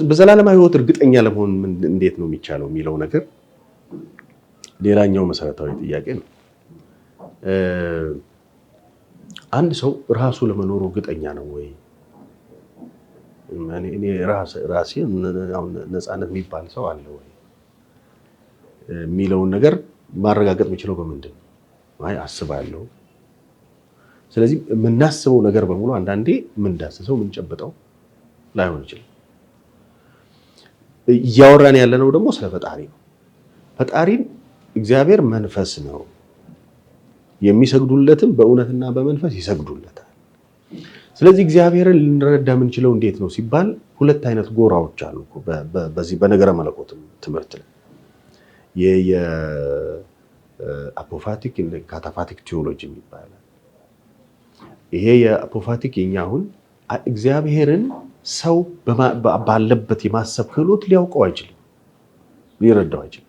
በዘላለማዊ ህይወት እርግጠኛ ለመሆን እንዴት ነው የሚቻለው የሚለው ነገር ሌላኛው መሰረታዊ ጥያቄ ነው። አንድ ሰው ራሱ ለመኖሩ እርግጠኛ ነው ወይ? እኔ ራሴ ነፃነት የሚባል ሰው አለ ወይ የሚለውን ነገር ማረጋገጥ የሚችለው በምንድን ነው? አስባለሁ። ስለዚህ የምናስበው ነገር በሙሉ አንዳንዴ የምንዳስሰው የምንጨብጠው ላይሆን ይችላል። እያወራን ያለነው ደግሞ ስለ ፈጣሪ ነው። ፈጣሪን እግዚአብሔር መንፈስ ነው፣ የሚሰግዱለትም በእውነትና በመንፈስ ይሰግዱለታል። ስለዚህ እግዚአብሔርን ልንረዳ የምንችለው እንዴት ነው ሲባል 2 አይነት ጎራዎች አሉ በዚህ በነገረ መለኮት ትምህርት ላይ የአፖፋቲክ እና ካታፋቲክ ቴዎሎጂ ይባላል። ይሄ የአፖፋቲክ የኛ አሁን እግዚአብሔርን ሰው ባለበት የማሰብ ክህሎት ሊያውቀው አይችልም፣ ሊረዳው አይችልም።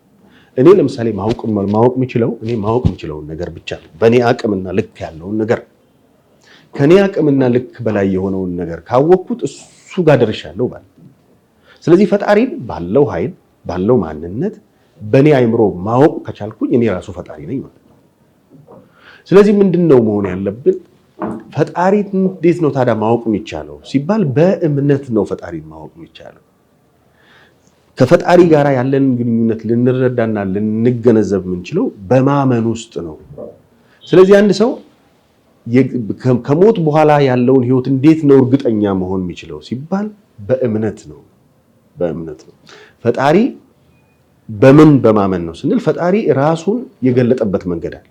እኔ ለምሳሌ ማወቅ የምችለውን ነገር ብቻ ነው። በእኔ አቅምና ልክ ያለውን ነገር ከኔ አቅምና ልክ በላይ የሆነውን ነገር ካወቅኩት እሱ ጋር ደርሻለሁ ማለት ነው። ስለዚህ ፈጣሪን ባለው ኃይል ባለው ማንነት በእኔ አይምሮ ማወቅ ከቻልኩኝ እኔ ራሱ ፈጣሪ ነኝ ማለት ነው። ስለዚህ ምንድነው መሆን ያለብን? ፈጣሪ እንዴት ነው ታዲያ ማወቅ የሚቻለው ሲባል በእምነት ነው ፈጣሪን ማወቅ የሚቻለው። ከፈጣሪ ጋር ያለንን ግንኙነት ልንረዳና ልንገነዘብ የምንችለው በማመን ውስጥ ነው። ስለዚህ አንድ ሰው ከሞት በኋላ ያለውን ህይወት እንዴት ነው እርግጠኛ መሆን የሚችለው ሲባል በእምነት ነው። በእምነት ነው። ፈጣሪ በምን በማመን ነው ስንል ፈጣሪ ራሱን የገለጠበት መንገድ አለ።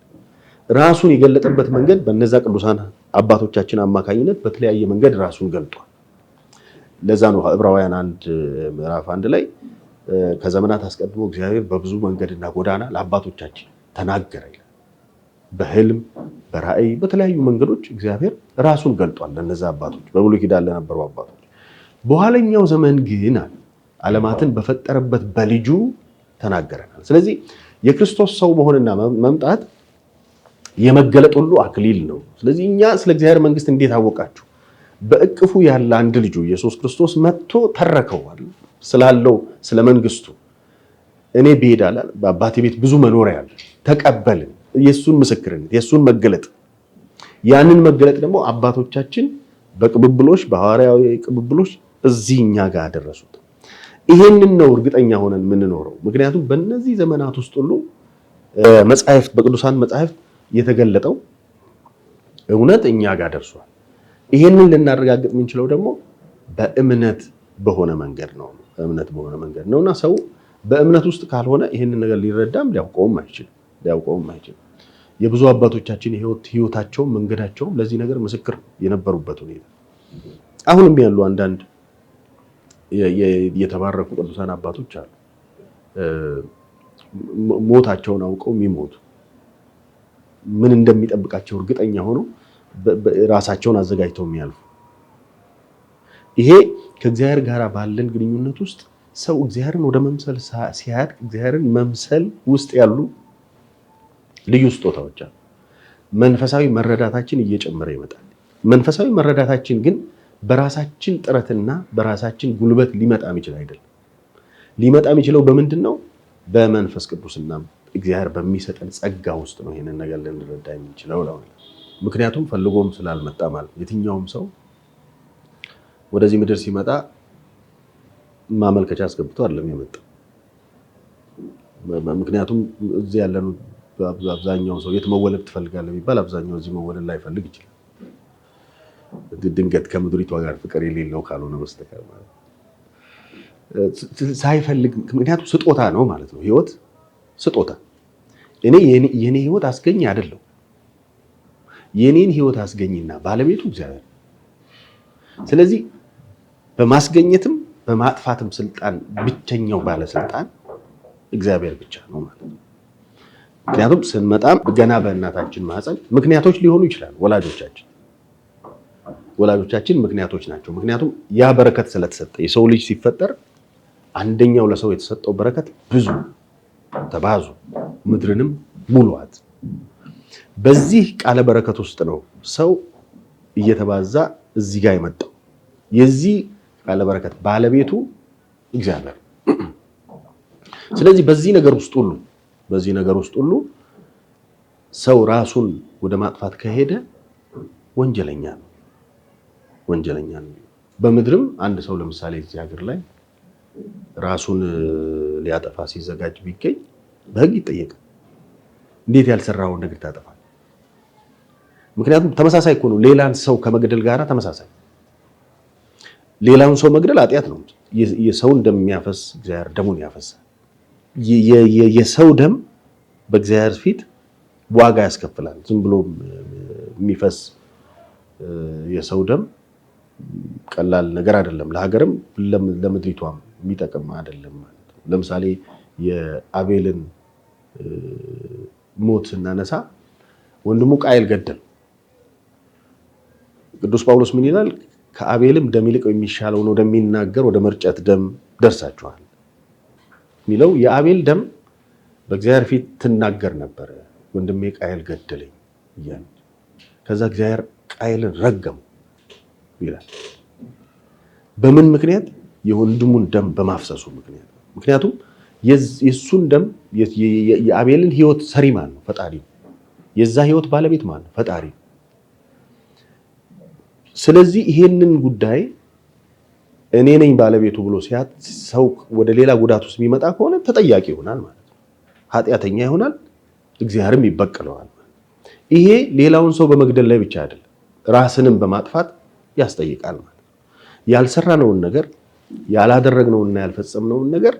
ራሱን የገለጠበት መንገድ በእነዛ ቅዱሳን አባቶቻችን አማካኝነት በተለያየ መንገድ ራሱን ገልጧል። ለዛ ነው ዕብራውያን 1 ምዕራፍ 1 ላይ ከዘመናት አስቀድሞ እግዚአብሔር በብዙ መንገድና ጎዳና ለአባቶቻችን ተናገረ ይላል። በህልም በራእይ በተለያዩ መንገዶች እግዚአብሔር ራሱን ገልጧል ለነዛ አባቶች፣ በብሉይ ኪዳን ለነበሩ አባቶች። በኋለኛው ዘመን ግን ዓለማትን በፈጠረበት በልጁ ተናገረናል። ስለዚህ የክርስቶስ ሰው መሆንና መምጣት የመገለጥ ሁሉ አክሊል ነው። ስለዚህ እኛ ስለ እግዚአብሔር መንግስት እንዴት አወቃችሁ? በእቅፉ ያለ አንድ ልጁ ኢየሱስ ክርስቶስ መጥቶ ተረከዋል ስላለው ስለ መንግስቱ። እኔ ብሄድ አለ በአባቴ ቤት ብዙ መኖሪያ አለ። ተቀበልን የሱን ምስክርነት የሱን መገለጥ። ያንን መገለጥ ደግሞ አባቶቻችን በቅብብሎች በሐዋርያዊ ቅብብሎች እዚህ እኛ ጋር አደረሱት። ይሄንን ነው እርግጠኛ ሆነን የምንኖረው። ምክንያቱም በእነዚህ ዘመናት ውስጥ ሁሉ መጻሕፍት በቅዱሳን መጻሕፍት የተገለጠው እውነት እኛ ጋር ደርሷል። ይሄንን ልናረጋግጥ የምንችለው ደግሞ በእምነት በሆነ መንገድ ነው። እምነት በሆነ መንገድ ነውና ሰው በእምነት ውስጥ ካልሆነ ይሄንን ነገር ሊረዳም ሊያውቀውም አይችልም። የብዙ አባቶቻችን ህይወታቸው መንገዳቸው ለዚህ ነገር ምስክር የነበሩበት ሁኔታ አሁንም ያሉ አንዳንድ የተባረኩ ቅዱሳን አባቶች አሉ። ሞታቸውን አውቀው የሚሞቱ ምን እንደሚጠብቃቸው እርግጠኛ ሆነው ራሳቸውን አዘጋጅተው የሚያልፉ። ይሄ ከእግዚአብሔር ጋር ባለን ግንኙነት ውስጥ ሰው እግዚአብሔርን ወደ መምሰል ሲያድግ እግዚአብሔርን መምሰል ውስጥ ያሉ ልዩ ስጦታዎች አሉ። መንፈሳዊ መረዳታችን እየጨመረ ይመጣል። መንፈሳዊ መረዳታችን ግን በራሳችን ጥረትና በራሳችን ጉልበት ሊመጣ የሚችል አይደለም። ሊመጣ የሚችለው በምንድን ነው? በመንፈስ ቅዱስና እግዚአብሔር በሚሰጠን ጸጋ ውስጥ ነው ይሄንን ነገር ልንረዳ የምንችለው ነው። ምክንያቱም ፈልጎም ስላልመጣ ማለት የትኛውም ሰው ወደዚህ ምድር ሲመጣ ማመልከቻ አስገብቶ አይደለም የመጣው። ምክንያቱም እዚህ ያለነው አብዛኛው ሰው የት መወለድ ትፈልጋለህ ቢባል አብዛኛው እዚህ መወለድ ላይፈልግ ይችላል። ድንገት ከምድሪቷ ጋር ፍቅር የሌለው ካልሆነ በስተቀር ማለት ሳይፈልግ፣ ምክንያቱም ስጦታ ነው ማለት ነው። ህይወት ስጦታ። የኔ ህይወት አስገኝ አይደለም። የኔን ህይወት አስገኝና ባለቤቱ እግዚአብሔር። ስለዚህ በማስገኘትም በማጥፋትም ስልጣን ብቸኛው ባለስልጣን እግዚአብሔር ብቻ ነው ማለት ነው። ምክንያቱም ስንመጣም ገና በእናታችን ማህፀን ምክንያቶች ሊሆኑ ይችላሉ። ወላጆቻችን ምክንያቶች ናቸው። ምክንያቱም ያ በረከት ስለተሰጠ የሰው ልጅ ሲፈጠር አንደኛው ለሰው የተሰጠው በረከት ብዙ ተባዙ ምድርንም ሙሉአት። በዚህ ቃለ በረከት ውስጥ ነው ሰው እየተባዛ እዚህ ጋር የመጣው። የዚህ ቃለ በረከት ባለቤቱ እግዚአብሔር። ስለዚህ በዚህ ነገር ውስጥ ሁሉ ሰው ራሱን ወደ ማጥፋት ከሄደ ወንጀለኛ ነው። በምድርም አንድ ሰው ለምሳሌ እዚህ ሀገር ላይ ራሱን ሊያጠፋ ሲዘጋጅ ቢገኝ በሕግ ይጠየቃል። እንዴት ያልሰራውን ነገር ታጠፋል? ምክንያቱም ተመሳሳይ እኮ ነው። ሌላን ሰው ከመግደል ጋር ተመሳሳይ። ሌላውን ሰው መግደል ኃጢአት ነው። የሰውን ደም የሚያፈስ እግዚአብሔር ደሙን ያፈሳል። የሰው ደም በእግዚአብሔር ፊት ዋጋ ያስከፍላል። ዝም ብሎ የሚፈስ የሰው ደም ቀላል ነገር አይደለም። ለሀገርም ለምድሪቷም የሚጠቅም አይደለም ማለት ነው። ለምሳሌ የአቤልን ሞት ስናነሳ ወንድሙ ቃየል ገደል። ቅዱስ ጳውሎስ ምን ይላል? ከአቤልም ደም ይልቅ የሚሻለውን ወደሚናገር ወደ መርጨት ደም ደርሳችኋል የሚለው የአቤል ደም በእግዚአብሔር ፊት ትናገር ነበር። ወንድሜ ቃየል ገደለኝ እያለ ከዛ እግዚአብሔር ቃየልን ረገሙ ይላል። በምን ምክንያት? የወንድሙን ደም በማፍሰሱ ምክንያት። ምክንያቱም የሱን ደም የአቤልን ህይወት ሰሪ ማን ነው? ፈጣሪ። የዛ ህይወት ባለቤት ማን ነው? ፈጣሪ። ስለዚህ ይሄንን ጉዳይ እኔ ነኝ ባለቤቱ ብሎ ሰው ወደ ሌላ ጉዳት ውስጥ የሚመጣ ከሆነ ተጠያቂ ይሆናል ማለት ነው። ኃጢአተኛ ይሆናል፣ እግዚአብሔርም ይበቀለዋል። ይሄ ሌላውን ሰው በመግደል ላይ ብቻ አይደለም፣ ራስንም በማጥፋት ያስጠይቃል ማለት ነው። ያልሰራነውን ነገር ያላደረግነውና ያልፈጸምነውን ነገር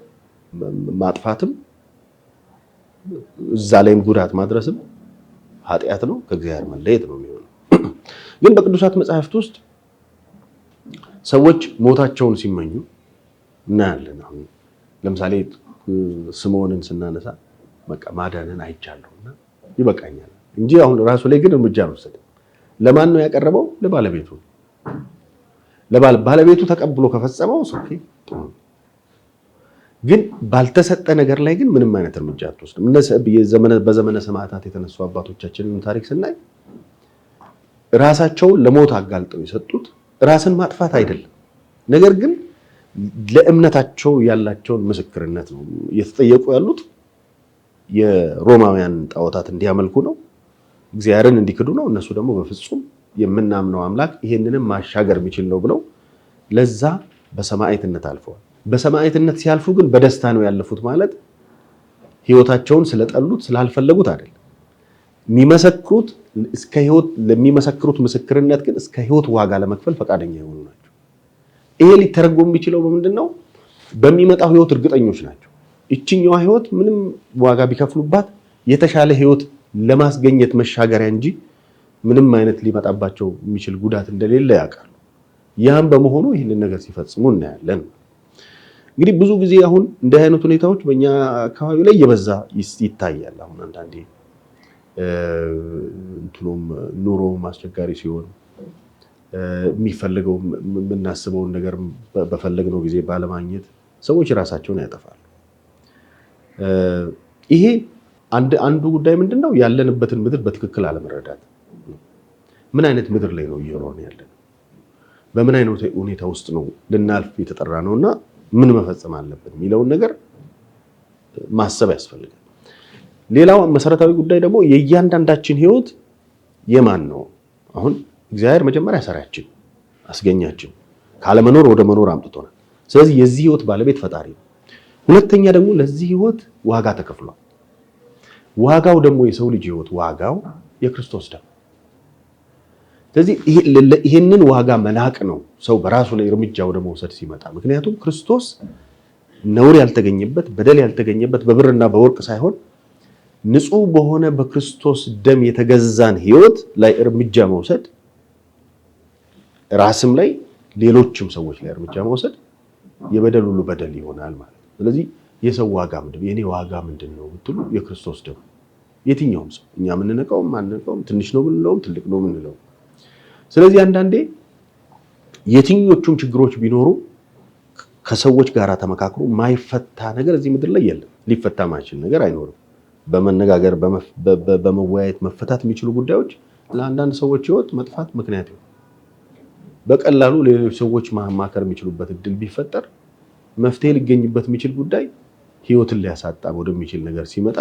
ማጥፋትም እዛ ላይም ጉዳት ማድረስም ኃጢአት ነው፣ ከእግዚአብሔር መለየት ነው የሚሆነው። ግን በቅዱሳት መጻሕፍት ውስጥ ሰዎች ሞታቸውን ሲመኙ እናያለን። አሁን ለምሳሌ ስምዖንን ስናነሳ በቃ ማዳንን አይቻለሁና ይበቃኛል እንጂ አሁን ራሱ ላይ ግን እርምጃ አልወሰደም። ለማን ነው ያቀረበው? ለባለቤቱ። ባለቤቱ ተቀብሎ ከፈጸመው ኦኬ። ግን ባልተሰጠ ነገር ላይ ግን ምንም አይነት እርምጃ አትወስድም። በዘመነ ሰማዕታት የተነሱ አባቶቻችንን ታሪክ ስናይ ራሳቸውን ለሞት አጋልጠው የሰጡት ራስን ማጥፋት አይደለም፣ ነገር ግን ለእምነታቸው ያላቸውን ምስክርነት ነው እየተጠየቁ ያሉት። የሮማውያን ጣዖታት እንዲያመልኩ ነው፣ እግዚአብሔርን እንዲክዱ ነው። እነሱ ደግሞ በፍጹም የምናምነው አምላክ ይሄንንም ማሻገር የሚችል ነው ብለው ለዛ በሰማዕትነት አልፈዋል። በሰማዕትነት ሲያልፉ ግን በደስታ ነው ያለፉት ማለት ህይወታቸውን ስለጠሉት ስላልፈለጉት አይደለም። የሚመሰክሩት እስከ ህይወት ለሚመሰክሩት ምስክርነት ግን እስከ ህይወት ዋጋ ለመክፈል ፈቃደኛ የሆኑ ናቸው። ይሄ ሊተረጎም የሚችለው በምንድነው? በሚመጣው ህይወት እርግጠኞች ናቸው። እቺኛዋ ህይወት ምንም ዋጋ ቢከፍሉባት የተሻለ ህይወት ለማስገኘት መሻገሪያ እንጂ ምንም አይነት ሊመጣባቸው የሚችል ጉዳት እንደሌለ ያውቃሉ። ያም በመሆኑ ይህንን ነገር ሲፈጽሙ እናያለን። እንግዲህ ብዙ ጊዜ አሁን እንዲህ አይነት ሁኔታዎች በእኛ አካባቢ ላይ እየበዛ ይታያል። አሁን አንዳንዴ ኑሮ አስቸጋሪ ሲሆን የሚፈልገው የምናስበውን ነገር በፈለግነው ጊዜ ባለማግኘት ሰዎች ራሳቸውን ያጠፋሉ። ይሄ አንዱ ጉዳይ ምንድነው? ያለንበትን ምድር በትክክል አለመረዳት። ምን አይነት ምድር ላይ ነው እየኖርን ያለን? በምን አይነት ሁኔታ ውስጥ ነው ልናልፍ የተጠራ ነውና ምን መፈጸም አለብን የሚለውን ነገር ማሰብ ያስፈልጋል። ሌላው መሰረታዊ ጉዳይ ደግሞ የእያንዳንዳችን ህይወት የማን ነው? አሁን እግዚአብሔር መጀመሪያ ሰሪያችን፣ አስገኛችን፣ ካለመኖር ወደ መኖር አምጥቶናል። ስለዚህ የዚህ ህይወት ባለቤት ፈጣሪ ነው። ሁለተኛ ደግሞ ለዚህ ህይወት ዋጋ ተከፍሏል። ዋጋው ደግሞ የሰው ልጅ ህይወት ዋጋው የክርስቶስ ደም። ስለዚህ ይሄንን ዋጋ መናቅ ነው ሰው በራሱ ላይ እርምጃ ወደ መውሰድ ሲመጣ። ምክንያቱም ክርስቶስ ነውር ያልተገኘበት በደል ያልተገኘበት በብርና በወርቅ ሳይሆን ንጹህ በሆነ በክርስቶስ ደም የተገዛን ህይወት ላይ እርምጃ መውሰድ ራስም ላይ ሌሎችም ሰዎች ላይ እርምጃ መውሰድ የበደል ሁሉ በደል ይሆናል ማለት ነው። ስለዚህ የሰው ዋጋ ምንድነው? የኔ ዋጋ ምንድነው ብትሉ የክርስቶስ ደም። የትኛውም ሰው እኛ የምንነቀውም ማንነቀውም፣ ትንሽ ነው ብንለውም ትልቅ ነው ብንለው። ስለዚህ አንዳንዴ የትኞቹም ችግሮች ቢኖሩ ከሰዎች ጋር ተመካክሮ ማይፈታ ነገር እዚህ ምድር ላይ የለም። ሊፈታ ማይችል ነገር አይኖርም። በመነጋገር በመወያየት መፈታት የሚችሉ ጉዳዮች ለአንዳንድ ሰዎች ህይወት መጥፋት ምክንያት ነው። በቀላሉ ሌሎች ሰዎች ማማከር የሚችሉበት እድል ቢፈጠር መፍትሄ ሊገኝበት የሚችል ጉዳይ ህይወትን ሊያሳጣ ወደሚችል ነገር ሲመጣ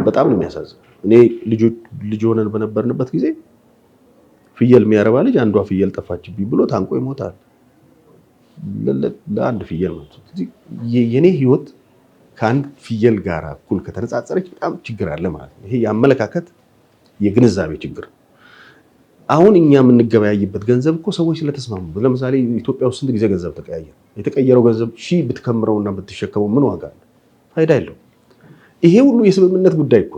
በጣም ነው የሚያሳዝነው። እኔ ልጅ ሆነን በነበርንበት ጊዜ ፍየል የሚያረባ ልጅ አንዷ ፍየል ጠፋችብኝ ብሎ ታንቆ ይሞታል። ለአንድ ፍየል ነው። የኔ ህይወት ከአንድ ፍየል ጋር እኩል ከተነጻጸረች በጣም ችግር አለ ማለት ነው። ይሄ የአመለካከት የግንዛቤ ችግር። አሁን እኛ የምንገበያይበት ገንዘብ እኮ ሰዎች ስለተስማሙ። ለምሳሌ ኢትዮጵያ ውስጥ ስንት ጊዜ ገንዘብ ተቀያየረ? የተቀየረው ገንዘብ ሺህ ብትከምረውና ብትሸከመው ምን ዋጋ አለ? ፋይዳ የለውም። ይሄ ሁሉ የስምምነት ጉዳይ እኮ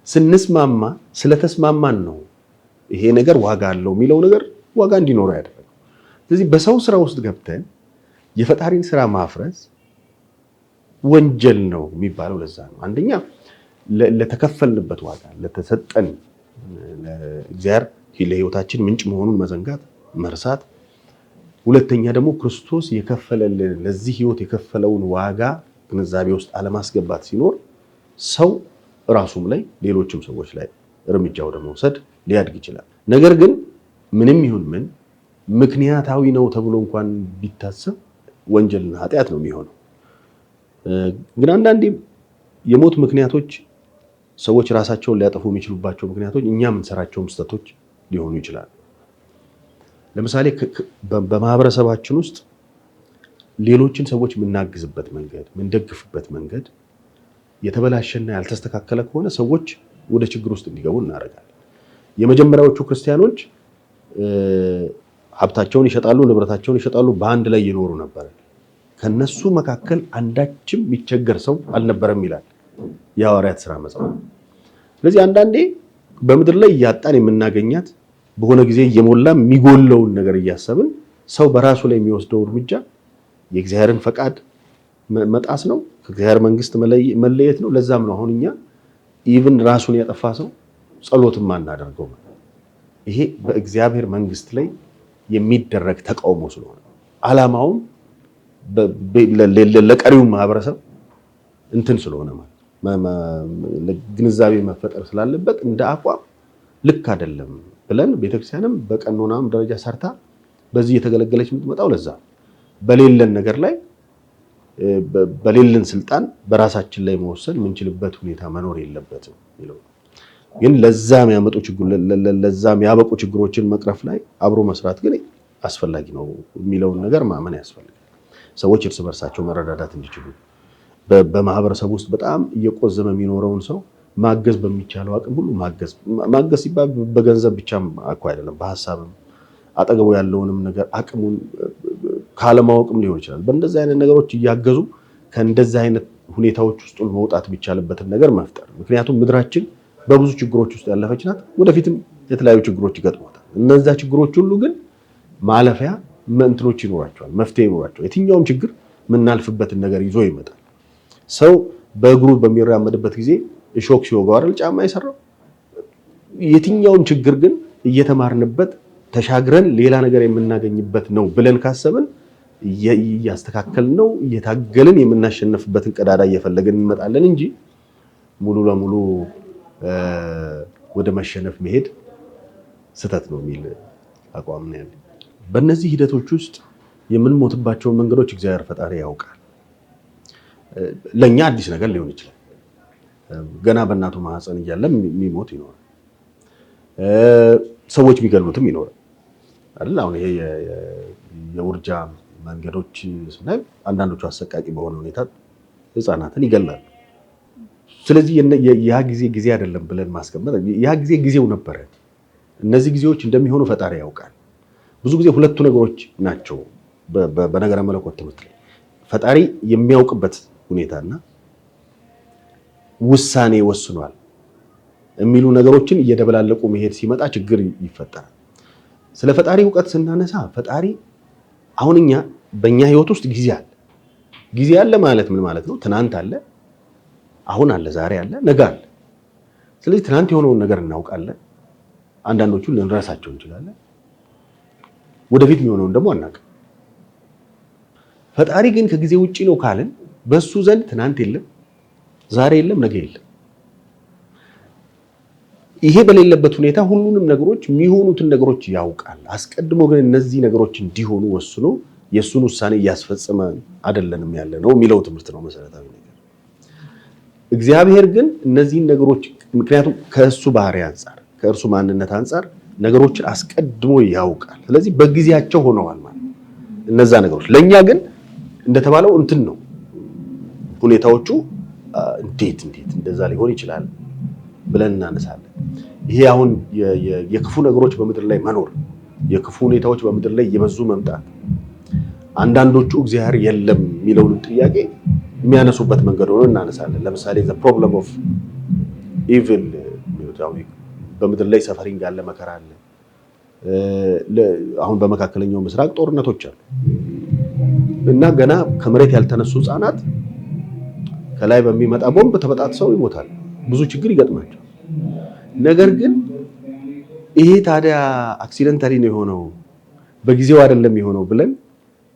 ስንስማማ ስለተስማማን ነው ይሄ ነገር ዋጋ አለው የሚለው ነገር ዋጋ እንዲኖረው ያደረገው። ስለዚህ በሰው ስራ ውስጥ ገብተን የፈጣሪን ስራ ማፍረስ ወንጀል ነው የሚባለው ለዛ ነው። አንደኛ ለተከፈልንበት ዋጋ ለተሰጠን ለእግዚአብሔር ለህይወታችን ምንጭ መሆኑን መዘንጋት መርሳት። ሁለተኛ ደግሞ ክርስቶስ የከፈለልን ለዚህ ህይወት የከፈለውን ዋጋ ግንዛቤ ውስጥ አለማስገባት ሲኖር ሰው ራሱም ላይ ሌሎችም ሰዎች ላይ እርምጃ ወደ መውሰድ ሊያድግ ይችላል። ነገር ግን ምንም ይሁን ምን ምክንያታዊ ነው ተብሎ እንኳን ቢታሰብ ወንጀልና ኃጢአት ነው የሚሆነው። ግን አንዳንዴ የሞት ምክንያቶች ሰዎች ራሳቸውን ሊያጠፉ የሚችሉባቸው ምክንያቶች እኛ የምንሰራቸው ስህተቶች ሊሆኑ ይችላሉ። ለምሳሌ በማህበረሰባችን ውስጥ ሌሎችን ሰዎች የምናግዝበት መንገድ የምንደግፍበት መንገድ የተበላሸና ያልተስተካከለ ከሆነ ሰዎች ወደ ችግር ውስጥ እንዲገቡ እናደርጋለን። የመጀመሪያዎቹ ክርስቲያኖች ሀብታቸውን ይሸጣሉ፣ ንብረታቸውን ይሸጣሉ፣ በአንድ ላይ ይኖሩ ነበር። ከነሱ መካከል አንዳችም የሚቸገር ሰው አልነበረም ይላል የሐዋርያት ሥራ መጽሐፍ። ስለዚህ አንዳንዴ በምድር ላይ እያጣን የምናገኛት በሆነ ጊዜ እየሞላ የሚጎለውን ነገር እያሰብን ሰው በራሱ ላይ የሚወስደው እርምጃ የእግዚአብሔርን ፈቃድ መጣስ ነው፣ ከእግዚአብሔር መንግስት መለየት ነው። ለዛም ነው አሁን እኛ ኢቭን ራሱን ያጠፋ ሰው ጸሎትም አናደርገው። ይሄ በእግዚአብሔር መንግስት ላይ የሚደረግ ተቃውሞ ስለሆነ ዓላማውም ለቀሪው ማህበረሰብ እንትን ስለሆነ ግንዛቤ መፈጠር ስላለበት እንደ አቋም ልክ አይደለም ብለን ቤተክርስቲያንም በቀኖናም ደረጃ ሰርታ በዚህ የተገለገለች የምትመጣው ለዛ በሌለን ነገር ላይ በሌለን ስልጣን በራሳችን ላይ መወሰን የምንችልበት ሁኔታ መኖር የለበትም ይለው። ግን ለዛ የሚያበቁ ችግሮችን መቅረፍ ላይ አብሮ መስራት ግን አስፈላጊ ነው የሚለውን ነገር ማመን ያስፈልጋል። ሰዎች እርስ በርሳቸው መረዳዳት እንዲችሉ በማህበረሰብ ውስጥ በጣም እየቆዘመ የሚኖረውን ሰው ማገዝ በሚቻለው አቅም ሁሉ ማገዝ ሲባል በገንዘብ ብቻም እኮ አይደለም፣ በሐሳብም አጠገቡ ያለውንም ነገር አቅሙን ካለማወቅም ሊሆን ይችላል። በእንደዚህ አይነት ነገሮች እያገዙ ከእንደዚህ አይነት ሁኔታዎች ውስጥ መውጣት የሚቻልበትን ነገር መፍጠር። ምክንያቱም ምድራችን በብዙ ችግሮች ውስጥ ያለፈች ናት። ወደፊትም የተለያዩ ችግሮች ይገጥሟታል። እነዛ ችግሮች ሁሉ ግን ማለፊያ እንትኖች ይኖራቸዋል፣ መፍትሄ ይኖራቸዋል። የትኛውም ችግር የምናልፍበትን ነገር ይዞ ይመጣል። ሰው በእግሩ በሚራመድበት ጊዜ እሾክ ሲወጋው አይደል ጫማ የሰራው? የትኛውም ችግር ግን እየተማርንበት ተሻግረን ሌላ ነገር የምናገኝበት ነው ብለን ካሰብን እያስተካከልን ነው፣ እየታገልን የምናሸነፍበትን ቀዳዳ እየፈለግን እንመጣለን እንጂ ሙሉ ለሙሉ ወደ መሸነፍ መሄድ ስህተት ነው የሚል አቋም ነው ያለኝ። በእነዚህ ሂደቶች ውስጥ የምንሞትባቸውን መንገዶች እግዚአብሔር ፈጣሪ ያውቃል። ለእኛ አዲስ ነገር ሊሆን ይችላል። ገና በእናቱ ማህፀን እያለ የሚሞት ይኖራል። ሰዎች የሚገሉትም ይኖራል አይደል? አሁን ይሄ የውርጃ መንገዶች ስናይ አንዳንዶቹ አሰቃቂ በሆነ ሁኔታ ህፃናትን ይገላሉ። ስለዚህ ያ ጊዜ አይደለም ብለን ማስቀመጥ፣ ያ ጊዜው ነበረ። እነዚህ ጊዜዎች እንደሚሆኑ ፈጣሪ ያውቃል። ብዙ ጊዜ ሁለቱ ነገሮች ናቸው በነገረ መለኮት ትምህርት ላይ ፈጣሪ የሚያውቅበት ሁኔታና ውሳኔ ወስኗል የሚሉ ነገሮችን እየደበላለቁ መሄድ ሲመጣ ችግር ይፈጠራል። ስለ ፈጣሪ እውቀት ስናነሳ ፈጣሪ አሁን በእኛ ህይወት ውስጥ ጊዜ አለ ማለት ምን ማለት ነው? ትናንት አለ፣ አሁን አለ፣ ዛሬ አለ፣ ነገ አለ። ስለዚህ ትናንት የሆነውን ነገር እናውቃለን። አንዳንዶቹን ልንረሳቸው እንችላለን። ወደፊት የሚሆነውን ደግሞ አናውቅም። ፈጣሪ ግን ከጊዜ ውጪ ነው ካልን በሱ ዘንድ ትናንት የለም፣ ዛሬ የለም፣ ነገ የለም። ይሄ በሌለበት ሁኔታ ሁሉንም ነገሮች የሚሆኑትን ነገሮች ያውቃል። አስቀድሞ ግን እነዚህ ነገሮች እንዲሆኑ ወስኖ የሱን ውሳኔ እያስፈጸመ አይደለንም ያለ ነው የሚለው ትምህርት ነው መሰረታዊ ነገር። እግዚአብሔር ግን እነዚህን ነገሮች ምክንያቱም ከእሱ ባህሪ አንጻር ከእርሱ ማንነት አንጻር ነገሮችን አስቀድሞ ያውቃል። ስለዚህ በጊዜያቸው ሆነዋል ማለት እነዛ ነገሮች። ለኛ ግን እንደተባለው እንትን ነው ሁኔታዎቹ እንዴት እንደዛ ሊሆን ይችላል ብለን እናነሳለን። ይሄ አሁን የክፉ ነገሮች በምድር ላይ መኖር፣ የክፉ ሁኔታዎች በምድር ላይ እየበዙ መምጣት፣ አንዳንዶቹ እግዚአብሔር የለም የሚለውን ጥያቄ የሚያነሱበት መንገድ ሆኖ እናነሳለን። ለምሳሌ the problem of evil በምድር ላይ ሰፈሪንግ አለ፣ መከራ አለ። አሁን በመካከለኛው ምስራቅ ጦርነቶች አሉ እና ገና ከመሬት ያልተነሱ ህፃናት ከላይ በሚመጣ ቦምብ ተበጣጥሰው ይሞታል። ብዙ ችግር ይገጥማቸው። ነገር ግን ይሄ ታዲያ አክሲደንታሊ ነው የሆነው በጊዜው አይደለም የሆነው ብለን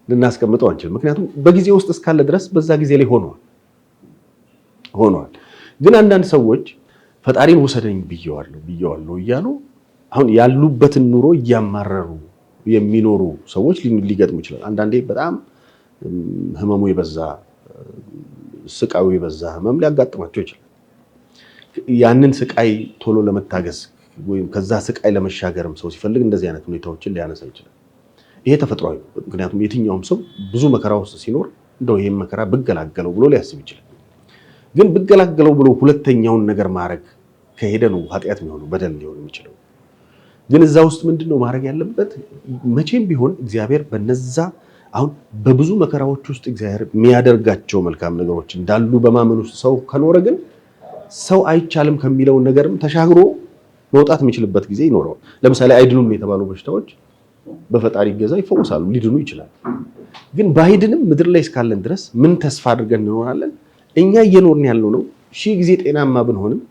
ልናስቀምጠው አንችልም። ምክንያቱም በጊዜ ውስጥ እስካለ ድረስ በዛ ጊዜ ላይ ሆኗል። ግን አንዳንድ ሰዎች ፈጣሪን ውሰደኝ ብየዋለሁ እያሉ አሁን ያሉበትን ኑሮ እያማረሩ የሚኖሩ ሰዎች ሊገጥሙ ይችላል። አንዳንዴ በጣም ህመሙ የበዛ ስቃዩ የበዛ ህመም ሊያጋጥማቸው ይችላል። ያንን ስቃይ ቶሎ ለመታገስ ወይም ከዛ ስቃይ ለመሻገርም ሰው ሲፈልግ እንደዚህ አይነት ሁኔታዎችን ሊያነሳ ይችላል። ይሄ ተፈጥሯዊ ነው። ምክንያቱም የትኛውም ሰው ብዙ መከራ ውስጥ ሲኖር እንደው ይሄን መከራ ብገላገለው ብሎ ሊያስብ ይችላል። ግን ብገላገለው ብሎ ሁለተኛውን ነገር ማድረግ ከሄደ ነው ኃጢአት የሚሆነው፣ በደል ሊሆን የሚችለው። ግን እዛ ውስጥ ምንድነው ማድረግ ያለበት? መቼም ቢሆን እግዚአብሔር በነዛ አሁን በብዙ መከራዎች ውስጥ እግዚአብሔር የሚያደርጋቸው መልካም ነገሮች እንዳሉ በማመን ውስጥ ሰው ከኖረ ግን ሰው አይቻልም ከሚለው ነገርም ተሻግሮ መውጣት የሚችልበት ጊዜ ይኖረዋል። ለምሳሌ አይድኑም የተባሉ በሽታዎች በፈጣሪ ገዛ ይፈወሳሉ፣ ሊድኑ ይችላል። ግን ባይድንም ምድር ላይ እስካለን ድረስ ምን ተስፋ አድርገን እንኖራለን? እኛ እየኖርን ያለው ነው 1000 ጊዜ ጤናማ ብንሆንም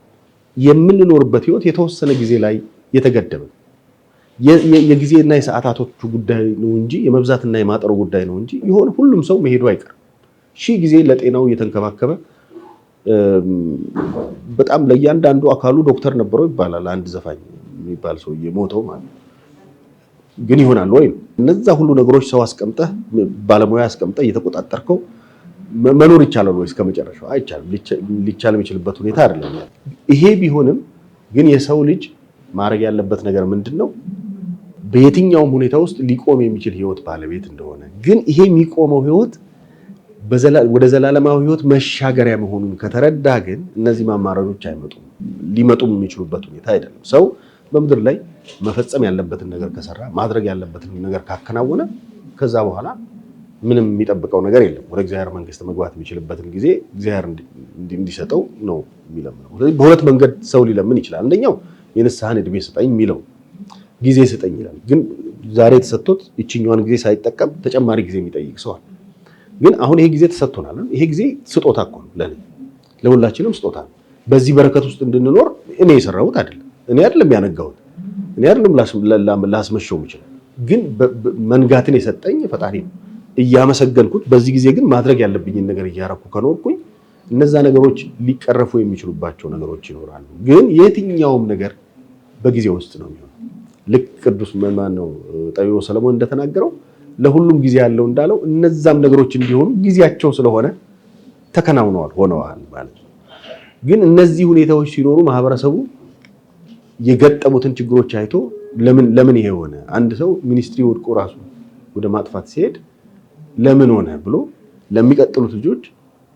የምንኖርበት ህይወት የተወሰነ ጊዜ ላይ የተገደበ የጊዜና የሰዓታቶቹ ጉዳይ ነው እንጂ የመብዛትና የማጠሩ ጉዳይ ነው እንጂ ይሆን ሁሉም ሰው መሄዱ አይቀርም። 1000 ጊዜ ለጤናው እየተንከባከበ በጣም ለእያንዳንዱ አካሉ ዶክተር ነበረው ይባላል። አንድ ዘፋኝ የሚባል ሰው ሞተው ማለት ግን ይሆናል ወይ? እነዛ ሁሉ ነገሮች ሰው አስቀምጠህ ባለሙያ አስቀምጠህ እየተቆጣጠርከው መኖር ይቻላል ወይ? እስከመጨረሻው አይቻልም። ሊቻል የሚችልበት ሁኔታ አይደለም። ይሄ ቢሆንም ግን የሰው ልጅ ማድረግ ያለበት ነገር ምንድነው? በየትኛውም ሁኔታ ውስጥ ሊቆም የሚችል ህይወት ባለቤት እንደሆነ፣ ግን ይሄ የሚቆመው ህይወት ወደ ዘላለማዊ ህይወት መሻገሪያ መሆኑን ከተረዳ ግን እነዚህ ማማረሮች አይመጡም። ሊመጡም የሚችሉበት ሁኔታ አይደለም። ሰው በምድር ላይ መፈጸም ያለበትን ነገር ከሰራ፣ ማድረግ ያለበትን ነገር ካከናወነ ከዛ በኋላ ምንም የሚጠብቀው ነገር የለም። ወደ እግዚአብሔር መንግስት መግባት የሚችልበትን ጊዜ እግዚአብሔር እንዲሰጠው ነው የሚለምነው። ስለዚህ በሁለት መንገድ ሰው ሊለምን ይችላል። አንደኛው የንስሐን እድሜ ስጠኝ የሚለው ጊዜ ስጠኝ ይላል። ግን ዛሬ ተሰጥቶት ይችኛዋን ጊዜ ሳይጠቀም ተጨማሪ ጊዜ የሚጠይቅ ሰው አለ። ግን አሁን ይሄ ጊዜ ተሰጥቶናል። ይሄ ጊዜ ስጦታ እኮ ነው፣ ለሁላችንም ስጦታ ነው። በዚህ በረከት ውስጥ እንድንኖር እኔ የሰራሁት አይደለም፣ እኔ አይደለም ያነጋሁት፣ እኔ አይደለም ላስመሸው የምችለው። ግን መንጋትን የሰጠኝ ፈጣሪ ነው። እያመሰገንኩት በዚህ ጊዜ ግን ማድረግ ያለብኝን ነገር እያረኩ ከኖርኩኝ እነዛ ነገሮች ሊቀረፉ የሚችሉባቸው ነገሮች ይኖራሉ። ግን የትኛውም ነገር በጊዜ ውስጥ ነው የሚሆነው። ልክ ቅዱስ ማን ነው ጠቢቡ ሰለሞን እንደተናገረው ለሁሉም ጊዜ ያለው እንዳለው እነዛም ነገሮች እንዲሆኑ ጊዜያቸው ስለሆነ ተከናውነዋል፣ ሆነዋል ማለት ነው። ግን እነዚህ ሁኔታዎች ሲኖሩ ማህበረሰቡ የገጠሙትን ችግሮች አይቶ ለምን ይሄ ሆነ? አንድ ሰው ሚኒስትሪ ወድቆ ራሱ ወደ ማጥፋት ሲሄድ ለምን ሆነ ብሎ ለሚቀጥሉት ልጆች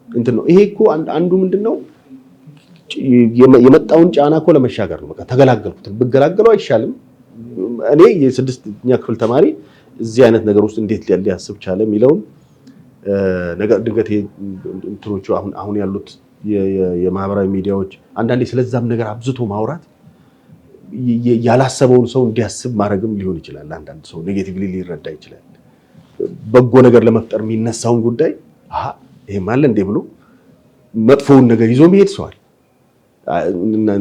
እንትን ነው። ይሄ እኮ አንዱ ምንድነው የመጣውን ጫና እኮ ለመሻገር ነው። በቃ ተገላገልኩት፣ ብገላገለው አይሻልም? እኔ የ6ኛ ክፍል ተማሪ እዚህ አይነት ነገር ውስጥ እንዴት ሊያስብ ቻለ የሚለውን ነገር ድንገት እንትኖቹ አሁን ያሉት የማህበራዊ ሚዲያዎች አንዳንዴ ስለዛም ነገር አብዝቶ ማውራት ያላሰበውን ሰው እንዲያስብ ማድረግም ሊሆን ይችላል። አንዳንድ ሰው ኔጌቲቭሊ ሊረዳ ይችላል። በጎ ነገር ለመፍጠር የሚነሳውን ጉዳይ ይሄ ማለ እንደ ብሎ መጥፎውን ነገር ይዞ መሄድ ሰዋል።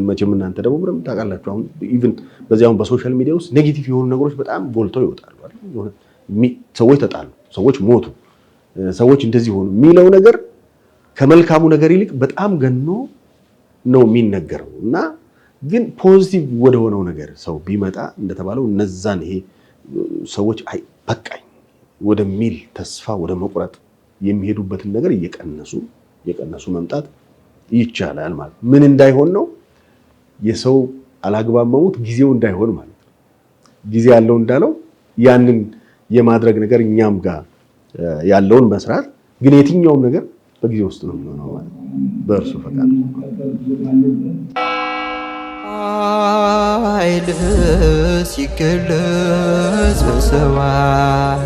መቼም እናንተ ደግሞ ምንም ታውቃላችሁ። አሁን ኢቭን በዚያው በሶሻል ሚዲያ ውስጥ ኔጌቲቭ የሆኑ ነገሮች በጣም ጎልተው ይወጣሉ አይደል? ሰዎች ተጣሉ፣ ሰዎች ሞቱ፣ ሰዎች እንደዚህ ሆኑ የሚለው ነገር ከመልካሙ ነገር ይልቅ በጣም ገኖ ነው የሚነገረው። እና ግን ፖዚቲቭ ወደ ሆነው ነገር ሰው ቢመጣ እንደተባለው እነዛን ይሄ ሰዎች አይ በቃኝ ወደሚል ተስፋ ወደ መቁረጥ የሚሄዱበትን ነገር እየቀነሱ መምጣት ይቻላል ማለት ነው። ምን እንዳይሆን ነው? የሰው አላግባብ መሞት ጊዜው እንዳይሆን ማለት ነው። ጊዜ ያለው እንዳለው ያንን የማድረግ ነገር እኛም ጋር ያለውን መስራት፣ ግን የትኛውም ነገር በጊዜ ውስጥ ነው የሚሆነው ማለት ነው፣ በእርሱ ፈቃድ። ኃይልህ ሲገለጽ በሰማይ